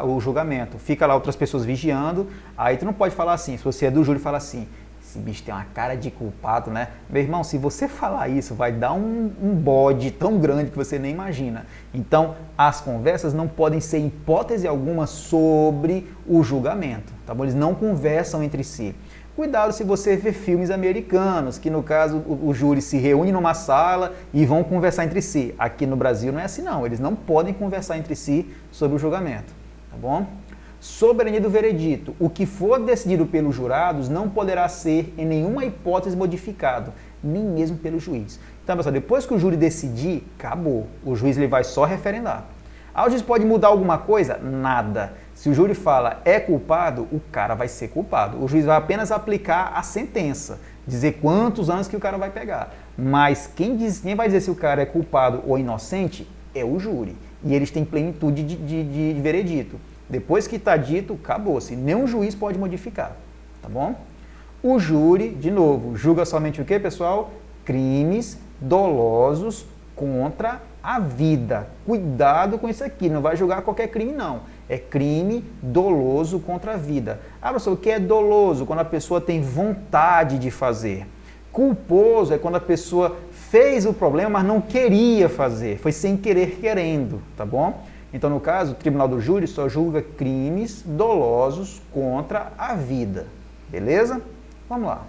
o julgamento. Fica lá outras pessoas vigiando, aí tu não pode falar assim, se você é do júri, fala assim, esse bicho tem uma cara de culpado, né? Meu irmão, se você falar isso, vai dar um bode tão grande que você nem imagina. Então, as conversas não podem ser em hipótese alguma sobre o julgamento, tá bom? Eles não conversam entre si. Cuidado se você vê filmes americanos, que no caso o júri se reúne numa sala e vão conversar entre si. Aqui no Brasil não é assim não, eles não podem conversar entre si sobre o julgamento, tá bom? Soberania do veredito. O que for decidido pelos jurados não poderá ser em nenhuma hipótese modificado, nem mesmo pelo juiz. Então, pessoal, depois que o júri decidir, acabou. O juiz ele vai só referendar. Ah, o juiz pode mudar alguma coisa? Nada. Se o júri fala é culpado, o cara vai ser culpado. O juiz vai apenas aplicar a sentença, dizer quantos anos que o cara vai pegar. Mas quem vai dizer se o cara é culpado ou inocente é o júri. E eles têm plenitude de veredito. Depois que está dito, acabou-se. Nenhum juiz pode modificar, tá bom? O júri, de novo, julga somente o quê, pessoal? Crimes dolosos contra a vida. Cuidado com isso aqui, não vai julgar qualquer crime, não. É crime doloso contra a vida. Ah, professor, o que é doloso? Quando a pessoa tem vontade de fazer. Culposo é quando a pessoa fez o problema, mas não queria fazer. Foi sem querer, querendo, tá bom? Então, no caso, o Tribunal do Júri só julga crimes dolosos contra a vida. Beleza? Vamos lá.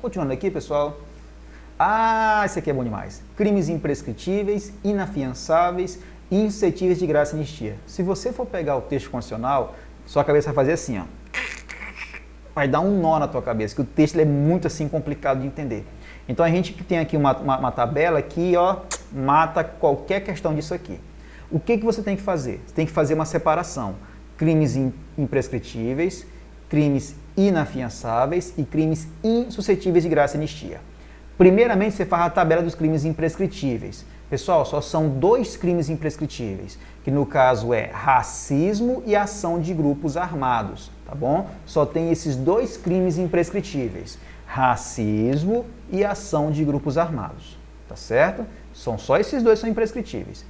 Continuando aqui, pessoal. Ah, isso aqui é bom demais. Crimes imprescritíveis, inafiançáveis e insuscetíveis de graça e anistia. Se você for pegar o texto constitucional, sua cabeça vai fazer assim, ó. Vai dar um nó na tua cabeça, que o texto é muito assim complicado de entender. Então, a gente tem aqui uma tabela que, ó, mata qualquer questão disso aqui. O que você tem que fazer? Você tem que fazer uma separação. Crimes imprescritíveis, crimes inafiançáveis e crimes insuscetíveis de graça e anistia. Primeiramente, você faz a tabela dos crimes imprescritíveis. Pessoal, só são 2 crimes imprescritíveis, que no caso é racismo e ação de grupos armados, tá bom? Só tem esses 2 crimes imprescritíveis, racismo e ação de grupos armados, tá certo? São só esses 2 que são imprescritíveis.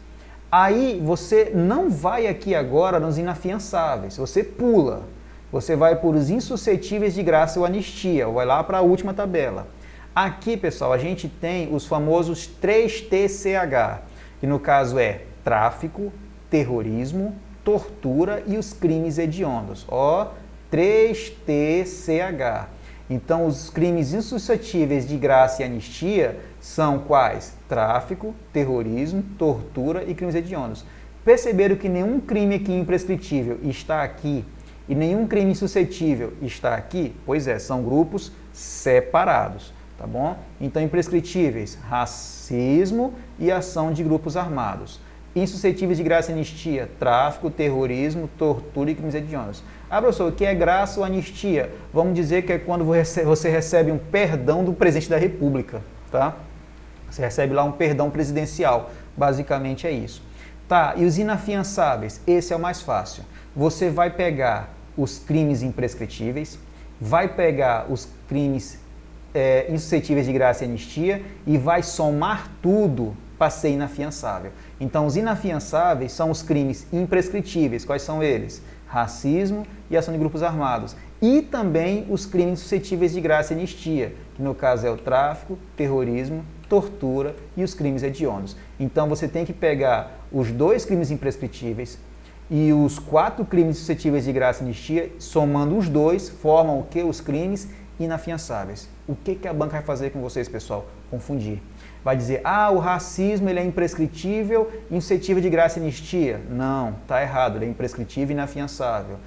Aí você não vai aqui agora nos inafiançáveis, você pula. Você vai por os insuscetíveis de graça ou anistia, ou vai lá para a última tabela. Aqui, pessoal, a gente tem os famosos 3TCH, que no caso é tráfico, terrorismo, tortura e os crimes hediondos. Ó, 3TCH. Então, os crimes insuscetíveis de graça e anistia são quais? Tráfico, terrorismo, tortura e crimes hediondos. Perceberam que nenhum crime aqui imprescritível está aqui e nenhum crime insuscetível está aqui? Pois é, são grupos separados, tá bom? Então, imprescritíveis, racismo e ação de grupos armados. Insuscetíveis de graça e anistia, tráfico, terrorismo, tortura e crimes hediondos. Ah, professor, o que é graça ou anistia? Vamos dizer que é quando você recebe um perdão do presidente da República, tá? Você recebe lá um perdão presidencial, basicamente é isso. Tá, e os inafiançáveis? Esse é o mais fácil. Você vai pegar os crimes imprescritíveis, vai pegar os crimes insuscetíveis de graça e anistia e vai somar tudo para ser inafiançável. Então, os inafiançáveis são os crimes imprescritíveis. Quais são eles? Racismo e ação de grupos armados. E também os crimes suscetíveis de graça e anistia, que no caso é o tráfico, terrorismo, tortura e os crimes hediondos. Então, você tem que pegar os 2 crimes imprescritíveis e os 4 crimes suscetíveis de graça e anistia, somando os 2, formam o que? Os crimes inafiançáveis. O que a banca vai fazer com vocês, pessoal? Confundir. Vai dizer, o racismo ele é imprescritível e insuscetível de graça e anistia. Não, está errado, ele é imprescritível e inafiançável.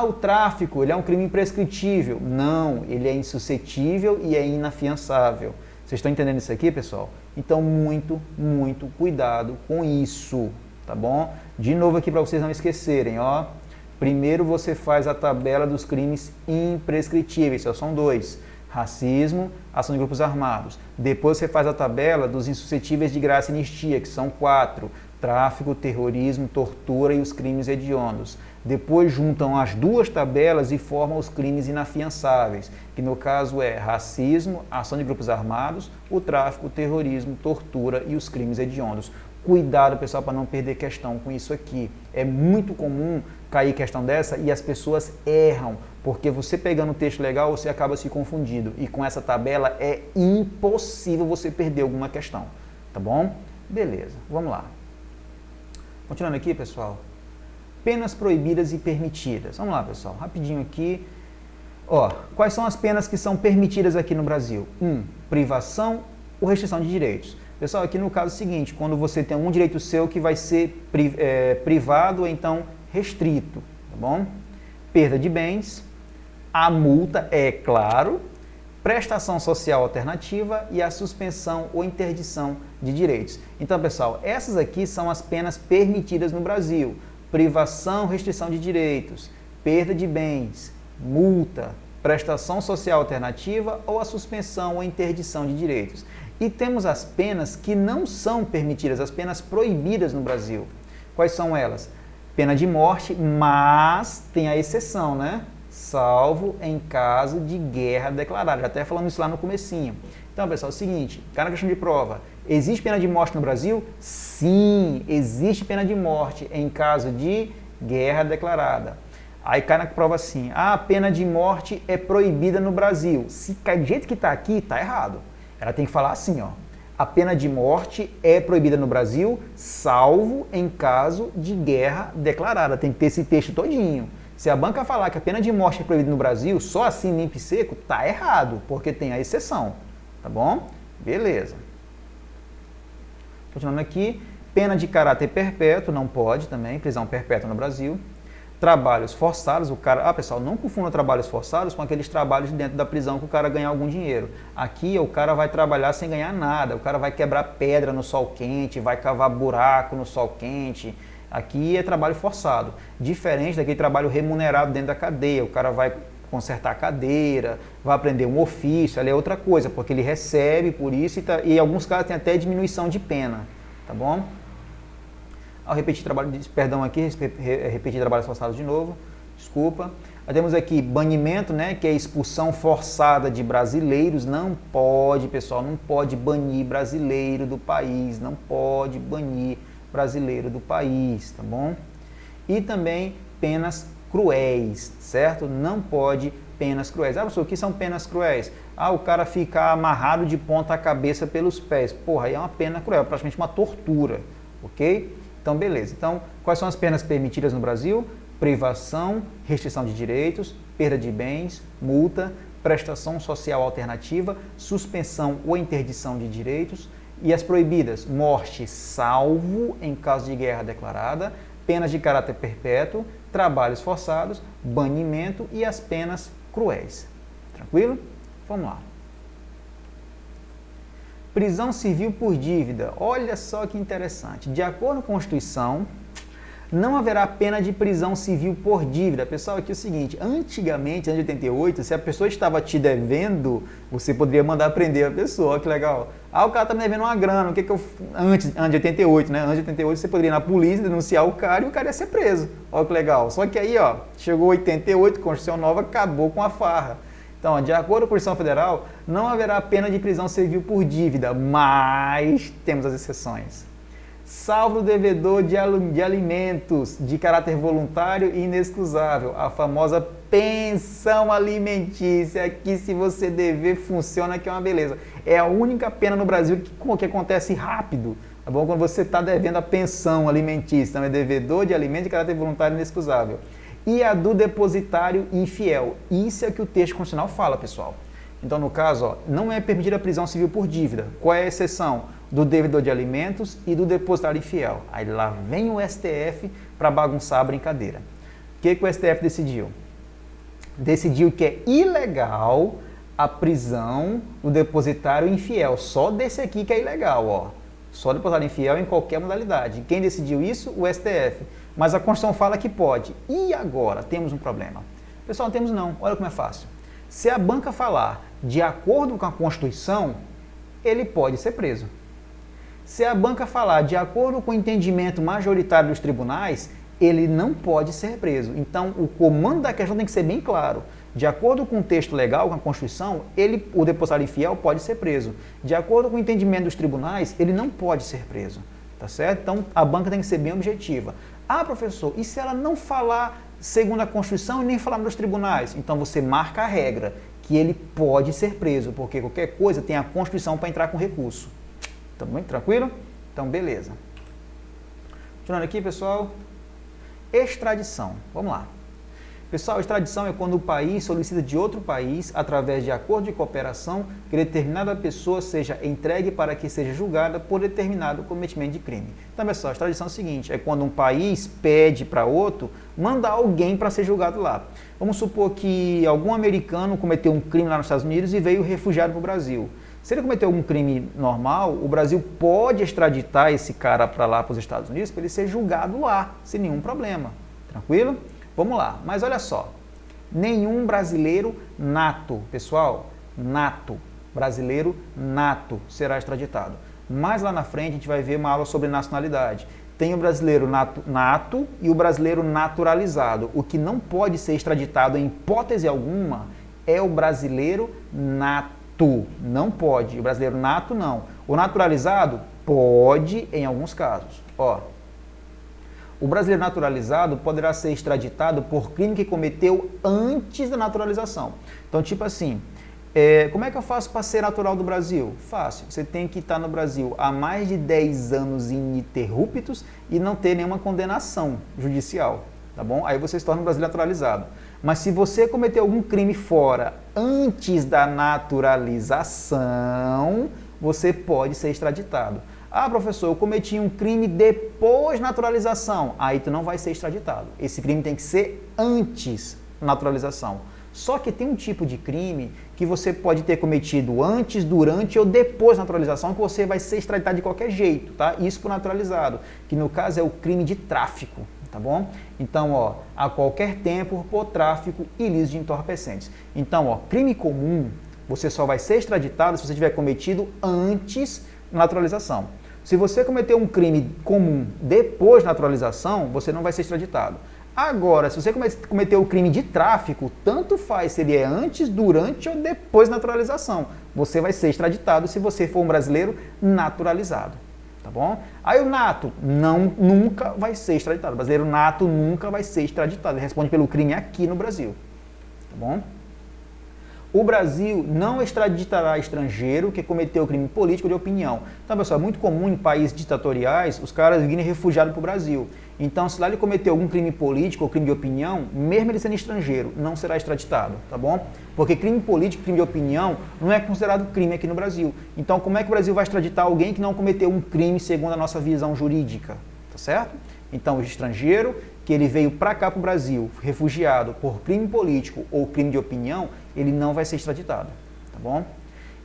O tráfico, ele é um crime imprescritível. Não, ele é insuscetível e é inafiançável. Vocês estão entendendo isso aqui, pessoal? Então, muito, muito cuidado com isso, tá bom? De novo aqui para vocês não esquecerem, ó. Primeiro você faz a tabela dos crimes imprescritíveis, só são 2. Racismo, ação de grupos armados. Depois você faz a tabela dos insuscetíveis de graça e anistia, que são 4. Tráfico, terrorismo, tortura e os crimes hediondos. Depois juntam as 2 tabelas e formam os crimes inafiançáveis, que no caso é racismo, ação de grupos armados, o tráfico, o terrorismo, tortura e os crimes hediondos. Cuidado, pessoal, para não perder questão com isso aqui. É muito comum cair questão dessa e as pessoas erram, porque você pegando o texto legal, você acaba se confundindo. E com essa tabela é impossível você perder alguma questão, tá bom? Beleza, vamos lá. Continuando aqui, pessoal. Penas proibidas e permitidas. Vamos lá, pessoal, rapidinho aqui. Quais são as penas que são permitidas aqui no Brasil? 1. Privação ou restrição de direitos. Pessoal, aqui no caso é o seguinte, quando você tem um direito seu que vai ser privado ou então restrito, tá bom? Perda de bens, a multa, é claro, prestação social alternativa e a suspensão ou interdição de direitos. Então, pessoal, essas aqui são as penas permitidas no Brasil. Privação, restrição de direitos, perda de bens, multa, prestação social alternativa ou a suspensão ou interdição de direitos. E temos as penas que não são permitidas, as penas proibidas no Brasil. Quais são elas? Pena de morte, mas tem a exceção, né? Salvo em caso de guerra declarada. Já até falamos isso lá no comecinho. Então, pessoal, é o seguinte, cai na questão de prova. Existe pena de morte no Brasil? Sim, existe pena de morte em caso de guerra declarada. Aí cai na prova assim, a pena de morte é proibida no Brasil. Se cai do jeito que está aqui, está errado. Ela tem que falar assim, ó. A pena de morte é proibida no Brasil, salvo em caso de guerra declarada. Tem que ter esse texto todinho. Se a banca falar que a pena de morte é proibida no Brasil, só assim, limpo e seco, tá errado, porque tem a exceção. Tá bom? Beleza. Continuando aqui, pena de caráter perpétuo, não pode também, prisão perpétua no Brasil. Trabalhos forçados, o cara... pessoal, não confunda trabalhos forçados com aqueles trabalhos dentro da prisão que o cara ganha algum dinheiro. Aqui o cara vai trabalhar sem ganhar nada, o cara vai quebrar pedra no sol quente, vai cavar buraco no sol quente. Aqui é trabalho forçado, diferente daquele trabalho remunerado dentro da cadeia. O cara vai consertar a cadeira, vai aprender um ofício, ali é outra coisa, porque ele recebe por isso e em alguns casos tem até diminuição de pena, tá bom? Ao repetir trabalho, perdão aqui, repetir trabalhos forçados de novo, desculpa. Nós temos aqui banimento, né, que é expulsão forçada de brasileiros. Não pode, pessoal, não pode banir brasileiro do país, não pode banir brasileiro do país, tá bom? E também penas cruéis, certo? Não pode penas cruéis. Professor, o que são penas cruéis? O cara ficar amarrado de ponta cabeça pelos pés. Porra, aí é uma pena cruel, praticamente uma tortura, ok? Então, beleza. Então, quais são as penas permitidas no Brasil? Privação, restrição de direitos, perda de bens, multa, prestação social alternativa, suspensão ou interdição de direitos. E as proibidas, morte salvo em caso de guerra declarada, penas de caráter perpétuo, trabalhos forçados, banimento e as penas cruéis. Tranquilo? Vamos lá. Prisão civil por dívida. Olha só que interessante. De acordo com a Constituição, não haverá pena de prisão civil por dívida. Pessoal, aqui é o seguinte, antigamente, antes de 88, se a pessoa estava te devendo, você poderia mandar prender a pessoa, que legal. Ah, o cara está me devendo uma grana, o que que eu... Antes de 88, né? Antes de 88, você poderia ir na polícia, denunciar o cara e o cara ia ser preso. Olha que legal. Só que aí, ó, chegou 88, Constituição nova, acabou com a farra. Então, de acordo com a Constituição Federal, não haverá pena de prisão civil por dívida, mas temos as exceções. Salvo o devedor de alimentos de caráter voluntário e inexcusável, a famosa pensão alimentícia, que se você dever funciona, que é uma beleza. É a única pena no Brasil que acontece rápido, tá bom? Quando você está devendo a pensão alimentícia, então é devedor de alimentos de caráter voluntário e inexcusável. E a do depositário infiel. Isso é o que o texto constitucional fala, pessoal. Então, no caso, ó, não é permitida a prisão civil por dívida. Qual é a exceção? Do devedor de alimentos e do depositário infiel. Aí lá vem o STF para bagunçar a brincadeira. O que o STF decidiu? Decidiu que é ilegal a prisão do depositário infiel. Só desse aqui que é ilegal, ó. Só depositário infiel em qualquer modalidade. Quem decidiu isso? O STF. Mas a Constituição fala que pode. E agora? Temos um problema. Pessoal, não temos não. Olha como é fácil. Se a banca falar de acordo com a Constituição, ele pode ser preso. Se a banca falar de acordo com o entendimento majoritário dos tribunais, ele não pode ser preso. Então, o comando da questão tem que ser bem claro. De acordo com o texto legal, com a Constituição, o depositário infiel pode ser preso. De acordo com o entendimento dos tribunais, ele não pode ser preso. Tá certo? Então, a banca tem que ser bem objetiva. Ah, professor, e se ela não falar segundo a Constituição e nem falar nos tribunais? Então, você marca a regra, que ele pode ser preso, porque qualquer coisa tem a Constituição para entrar com recurso. Tá muito tranquilo? Então, beleza. Continuando aqui, pessoal. Extradição. Vamos lá. Pessoal, extradição é quando o país solicita de outro país, através de acordo de cooperação, que determinada pessoa seja entregue para que seja julgada por determinado cometimento de crime. Então, pessoal, a extradição é o seguinte, é quando um país pede para outro mandar alguém para ser julgado lá. Vamos supor que algum americano cometeu um crime lá nos Estados Unidos e veio refugiado para o Brasil. Se ele cometeu algum crime normal, o Brasil pode extraditar esse cara para lá, para os Estados Unidos, para ele ser julgado lá, sem nenhum problema. Tranquilo? Vamos lá, mas olha só, nenhum brasileiro nato, pessoal, nato, brasileiro nato será extraditado. Mais lá na frente a gente vai ver uma aula sobre nacionalidade. Tem o brasileiro nato e o brasileiro naturalizado. O que não pode ser extraditado em hipótese alguma é o brasileiro nato, não pode, o brasileiro nato não. O naturalizado pode em alguns casos, ó. O brasileiro naturalizado poderá ser extraditado por crime que cometeu antes da naturalização. Então, tipo assim, como é que eu faço para ser natural do Brasil? Fácil. Você tem que estar no Brasil há mais de 10 anos ininterruptos e não ter nenhuma condenação judicial, tá bom? Aí você se torna um brasileiro naturalizado. Mas se você cometeu algum crime fora antes da naturalização, você pode ser extraditado. Ah, professor, eu cometi um crime depois da naturalização. Aí tu não vai ser extraditado. Esse crime tem que ser antes da naturalização. Só que tem um tipo de crime que você pode ter cometido antes, durante ou depois da naturalização, que você vai ser extraditado de qualquer jeito, tá? Isso por naturalizado, que no caso é o crime de tráfico, tá bom? Então, ó, a qualquer tempo por tráfico ilícito de entorpecentes. Então, ó, crime comum, você só vai ser extraditado se você tiver cometido antes da naturalização. Se você cometeu um crime comum depois da naturalização, você não vai ser extraditado. Agora, se você cometeu o crime de tráfico, tanto faz se ele é antes, durante ou depois da naturalização. Você vai ser extraditado se você for um brasileiro naturalizado, tá bom? Aí o nato nunca vai ser extraditado. O brasileiro nato nunca vai ser extraditado. Ele responde pelo crime aqui no Brasil, tá bom? O Brasil não extraditará estrangeiro que cometeu crime político de opinião. Então, pessoal, é muito comum em países ditatoriais os caras virem refugiados para o Brasil. Então, se lá ele cometeu algum crime político ou crime de opinião, mesmo ele sendo estrangeiro, não será extraditado, tá bom? Porque crime político, crime de opinião, não é considerado crime aqui no Brasil. Então, como é que o Brasil vai extraditar alguém que não cometeu um crime segundo a nossa visão jurídica, tá certo? Então, o estrangeiro que ele veio para cá para o Brasil, refugiado por crime político ou crime de opinião, ele não vai ser extraditado, tá bom?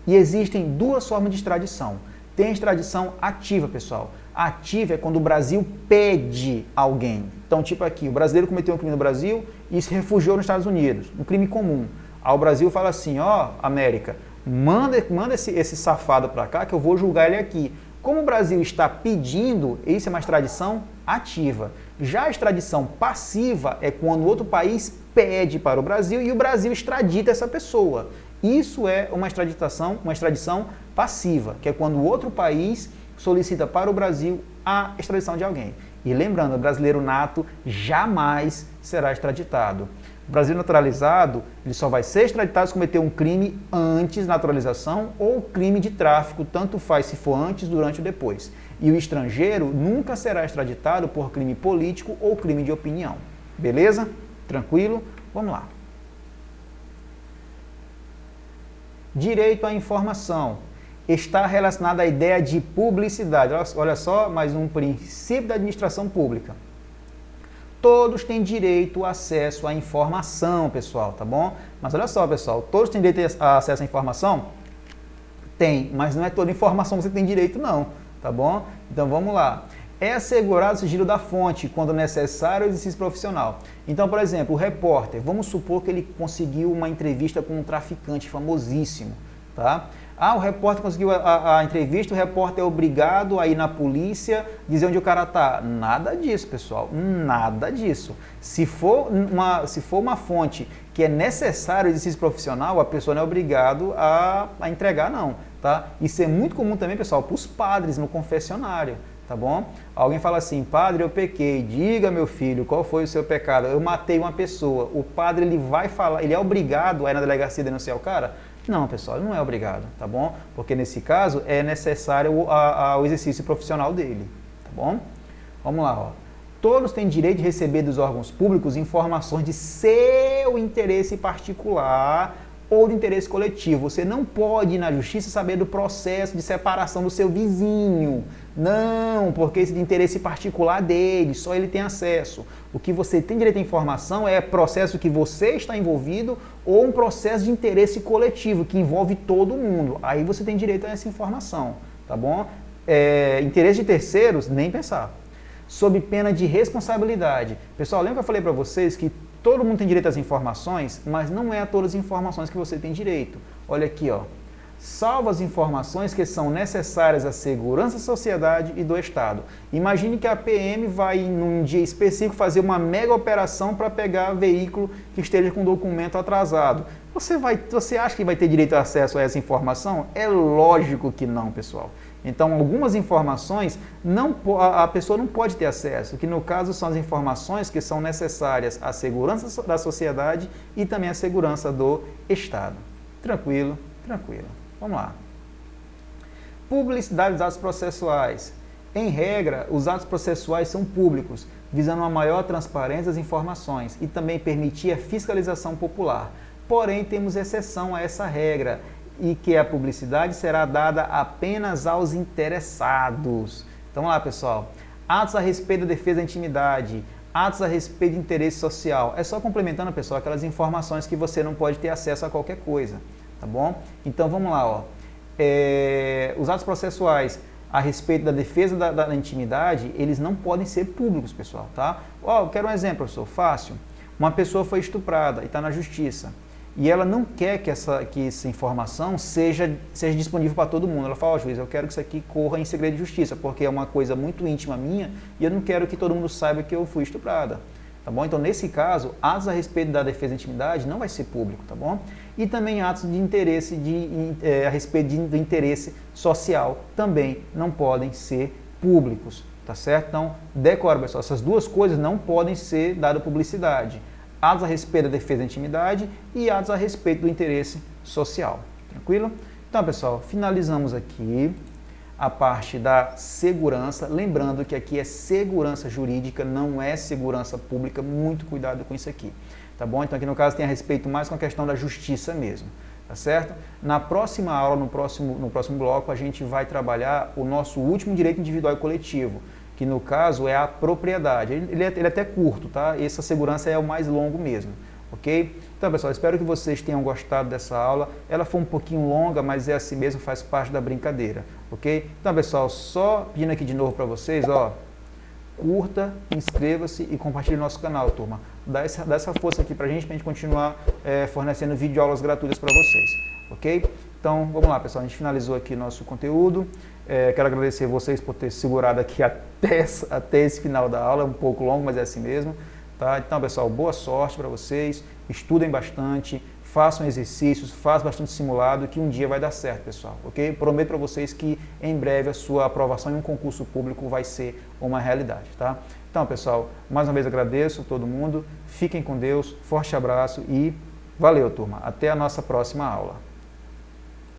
E existem duas formas de extradição. Tem a extradição ativa, pessoal. Ativa é quando o Brasil pede alguém. Então, tipo aqui, o brasileiro cometeu um crime no Brasil e se refugiou nos Estados Unidos, um crime comum. Aí o Brasil fala assim, ó, América, manda esse safado para cá que eu vou julgar ele aqui. Como o Brasil está pedindo, isso é uma extradição ativa. Já a extradição passiva é quando outro país pede para o Brasil e o Brasil extradita essa pessoa. Isso é uma extradição passiva, que é quando o outro país solicita para o Brasil a extradição de alguém. E lembrando, o brasileiro nato jamais será extraditado. O brasileiro naturalizado, ele só vai ser extraditado se cometer um crime antes da naturalização ou crime de tráfico, tanto faz se for antes, durante ou depois. E o estrangeiro nunca será extraditado por crime político ou crime de opinião. Beleza? Tranquilo? Vamos lá. Direito à informação. Está relacionado à ideia de publicidade. Olha só, mais um princípio da administração pública. Todos têm direito a acesso à informação, pessoal, tá bom? Mas olha só, pessoal, todos têm direito a acesso à informação? Tem, mas não é toda informação que você tem direito, não, tá bom? Então vamos lá. É assegurado o sigilo da fonte quando necessário o exercício profissional. Então, por exemplo, o repórter, vamos supor que ele conseguiu uma entrevista com um traficante famosíssimo, tá? Ah, o repórter conseguiu a entrevista, o repórter é obrigado a ir na polícia dizer onde o cara está. Nada disso, pessoal, nada disso. Se for uma fonte que é necessário o exercício profissional, a pessoa não é obrigado a entregar, não, tá? Isso é muito comum também, pessoal, para os padres no confessionário, tá bom? Alguém fala assim, padre, eu pequei, diga, meu filho, qual foi o seu pecado? Eu matei uma pessoa. O padre, ele vai falar, ele é obrigado a ir na delegacia denunciar o cara? Não, pessoal, ele não é obrigado, tá bom? Porque nesse caso é necessário o exercício profissional dele, tá bom? Vamos lá, ó. Todos têm direito de receber dos órgãos públicos informações de seu interesse particular ou de interesse coletivo. Você não pode ir na justiça saber do processo de separação do seu vizinho. Não, porque esse de interesse particular dele, só ele tem acesso. O que você tem direito à informação é processo que você está envolvido ou um processo de interesse coletivo, que envolve todo mundo. Aí você tem direito a essa informação, tá bom? Interesse de terceiros, nem pensar. Sob pena de responsabilidade. Pessoal, lembra que eu falei para vocês que todo mundo tem direito às informações, mas não é a todas as informações que você tem direito. Olha aqui, ó. Salvo as informações que são necessárias à segurança da sociedade e do Estado. Imagine que a PM vai, num dia específico, fazer uma mega operação para pegar veículo que esteja com documento atrasado. Você acha que vai ter direito a acesso a essa informação? É lógico que não, pessoal. Então, algumas informações a pessoa não pode ter acesso, que no caso são as informações que são necessárias à segurança da sociedade e também à segurança do Estado. Tranquilo, tranquilo. Vamos lá. Publicidade dos atos processuais. Em regra, os atos processuais são públicos, visando uma maior transparência das informações e também permitir a fiscalização popular. Porém, temos exceção a essa regra, e que a publicidade será dada apenas aos interessados. Então, vamos lá, pessoal. Atos a respeito da defesa da intimidade, atos a respeito de interesse social. É só complementando, pessoal, aquelas informações que você não pode ter acesso a qualquer coisa, tá bom? Então, vamos lá, ó. Os atos processuais a respeito da defesa da intimidade, eles não podem ser públicos, pessoal, tá? Ó, eu quero um exemplo, professor, fácil. Uma pessoa foi estuprada e está na justiça. E ela não quer que essa informação seja disponível para todo mundo. Ela fala, ó, juiz, eu quero que isso aqui corra em segredo de justiça, porque é uma coisa muito íntima minha e eu não quero que todo mundo saiba que eu fui estuprada. Tá bom? Então, nesse caso, atos a respeito da defesa da intimidade não vai ser público, tá bom? E também atos de interesse, a respeito do interesse social também não podem ser públicos, tá certo? Então, decora, pessoal, essas duas coisas não podem ser dadas publicidade. atos a respeito da defesa da intimidade e atos a respeito do interesse social. Tranquilo? Então, pessoal, finalizamos aqui a parte da segurança, lembrando que aqui é segurança jurídica, não é segurança pública, muito cuidado com isso aqui, tá bom? Então aqui no caso tem a respeito mais com a questão da justiça mesmo, tá certo? Na próxima aula, no próximo bloco, a gente vai trabalhar o nosso último direito individual e coletivo, que no caso é a propriedade. Ele é até curto, tá? Essa segurança é o mais longo mesmo, ok? Então, pessoal, espero que vocês tenham gostado dessa aula. Ela foi um pouquinho longa, mas é assim mesmo, faz parte da brincadeira, ok? Então, pessoal, só pedindo aqui de novo para vocês, ó, curta, inscreva-se e compartilhe nosso canal, turma. Dá essa força aqui para a gente continuar fornecendo videoaulas gratuitas para vocês, ok? Então, vamos lá, pessoal, a gente finalizou aqui nosso conteúdo. Quero agradecer vocês por ter segurado aqui até esse final da aula, é um pouco longo, mas é assim mesmo. Tá? Então, pessoal, boa sorte para vocês, estudem bastante, façam exercícios, façam bastante simulado, que um dia vai dar certo, pessoal, ok? Prometo para vocês que em breve a sua aprovação em um concurso público vai ser uma realidade, tá? Então, pessoal, mais uma vez agradeço a todo mundo, fiquem com Deus, forte abraço e valeu, turma, até a nossa próxima aula.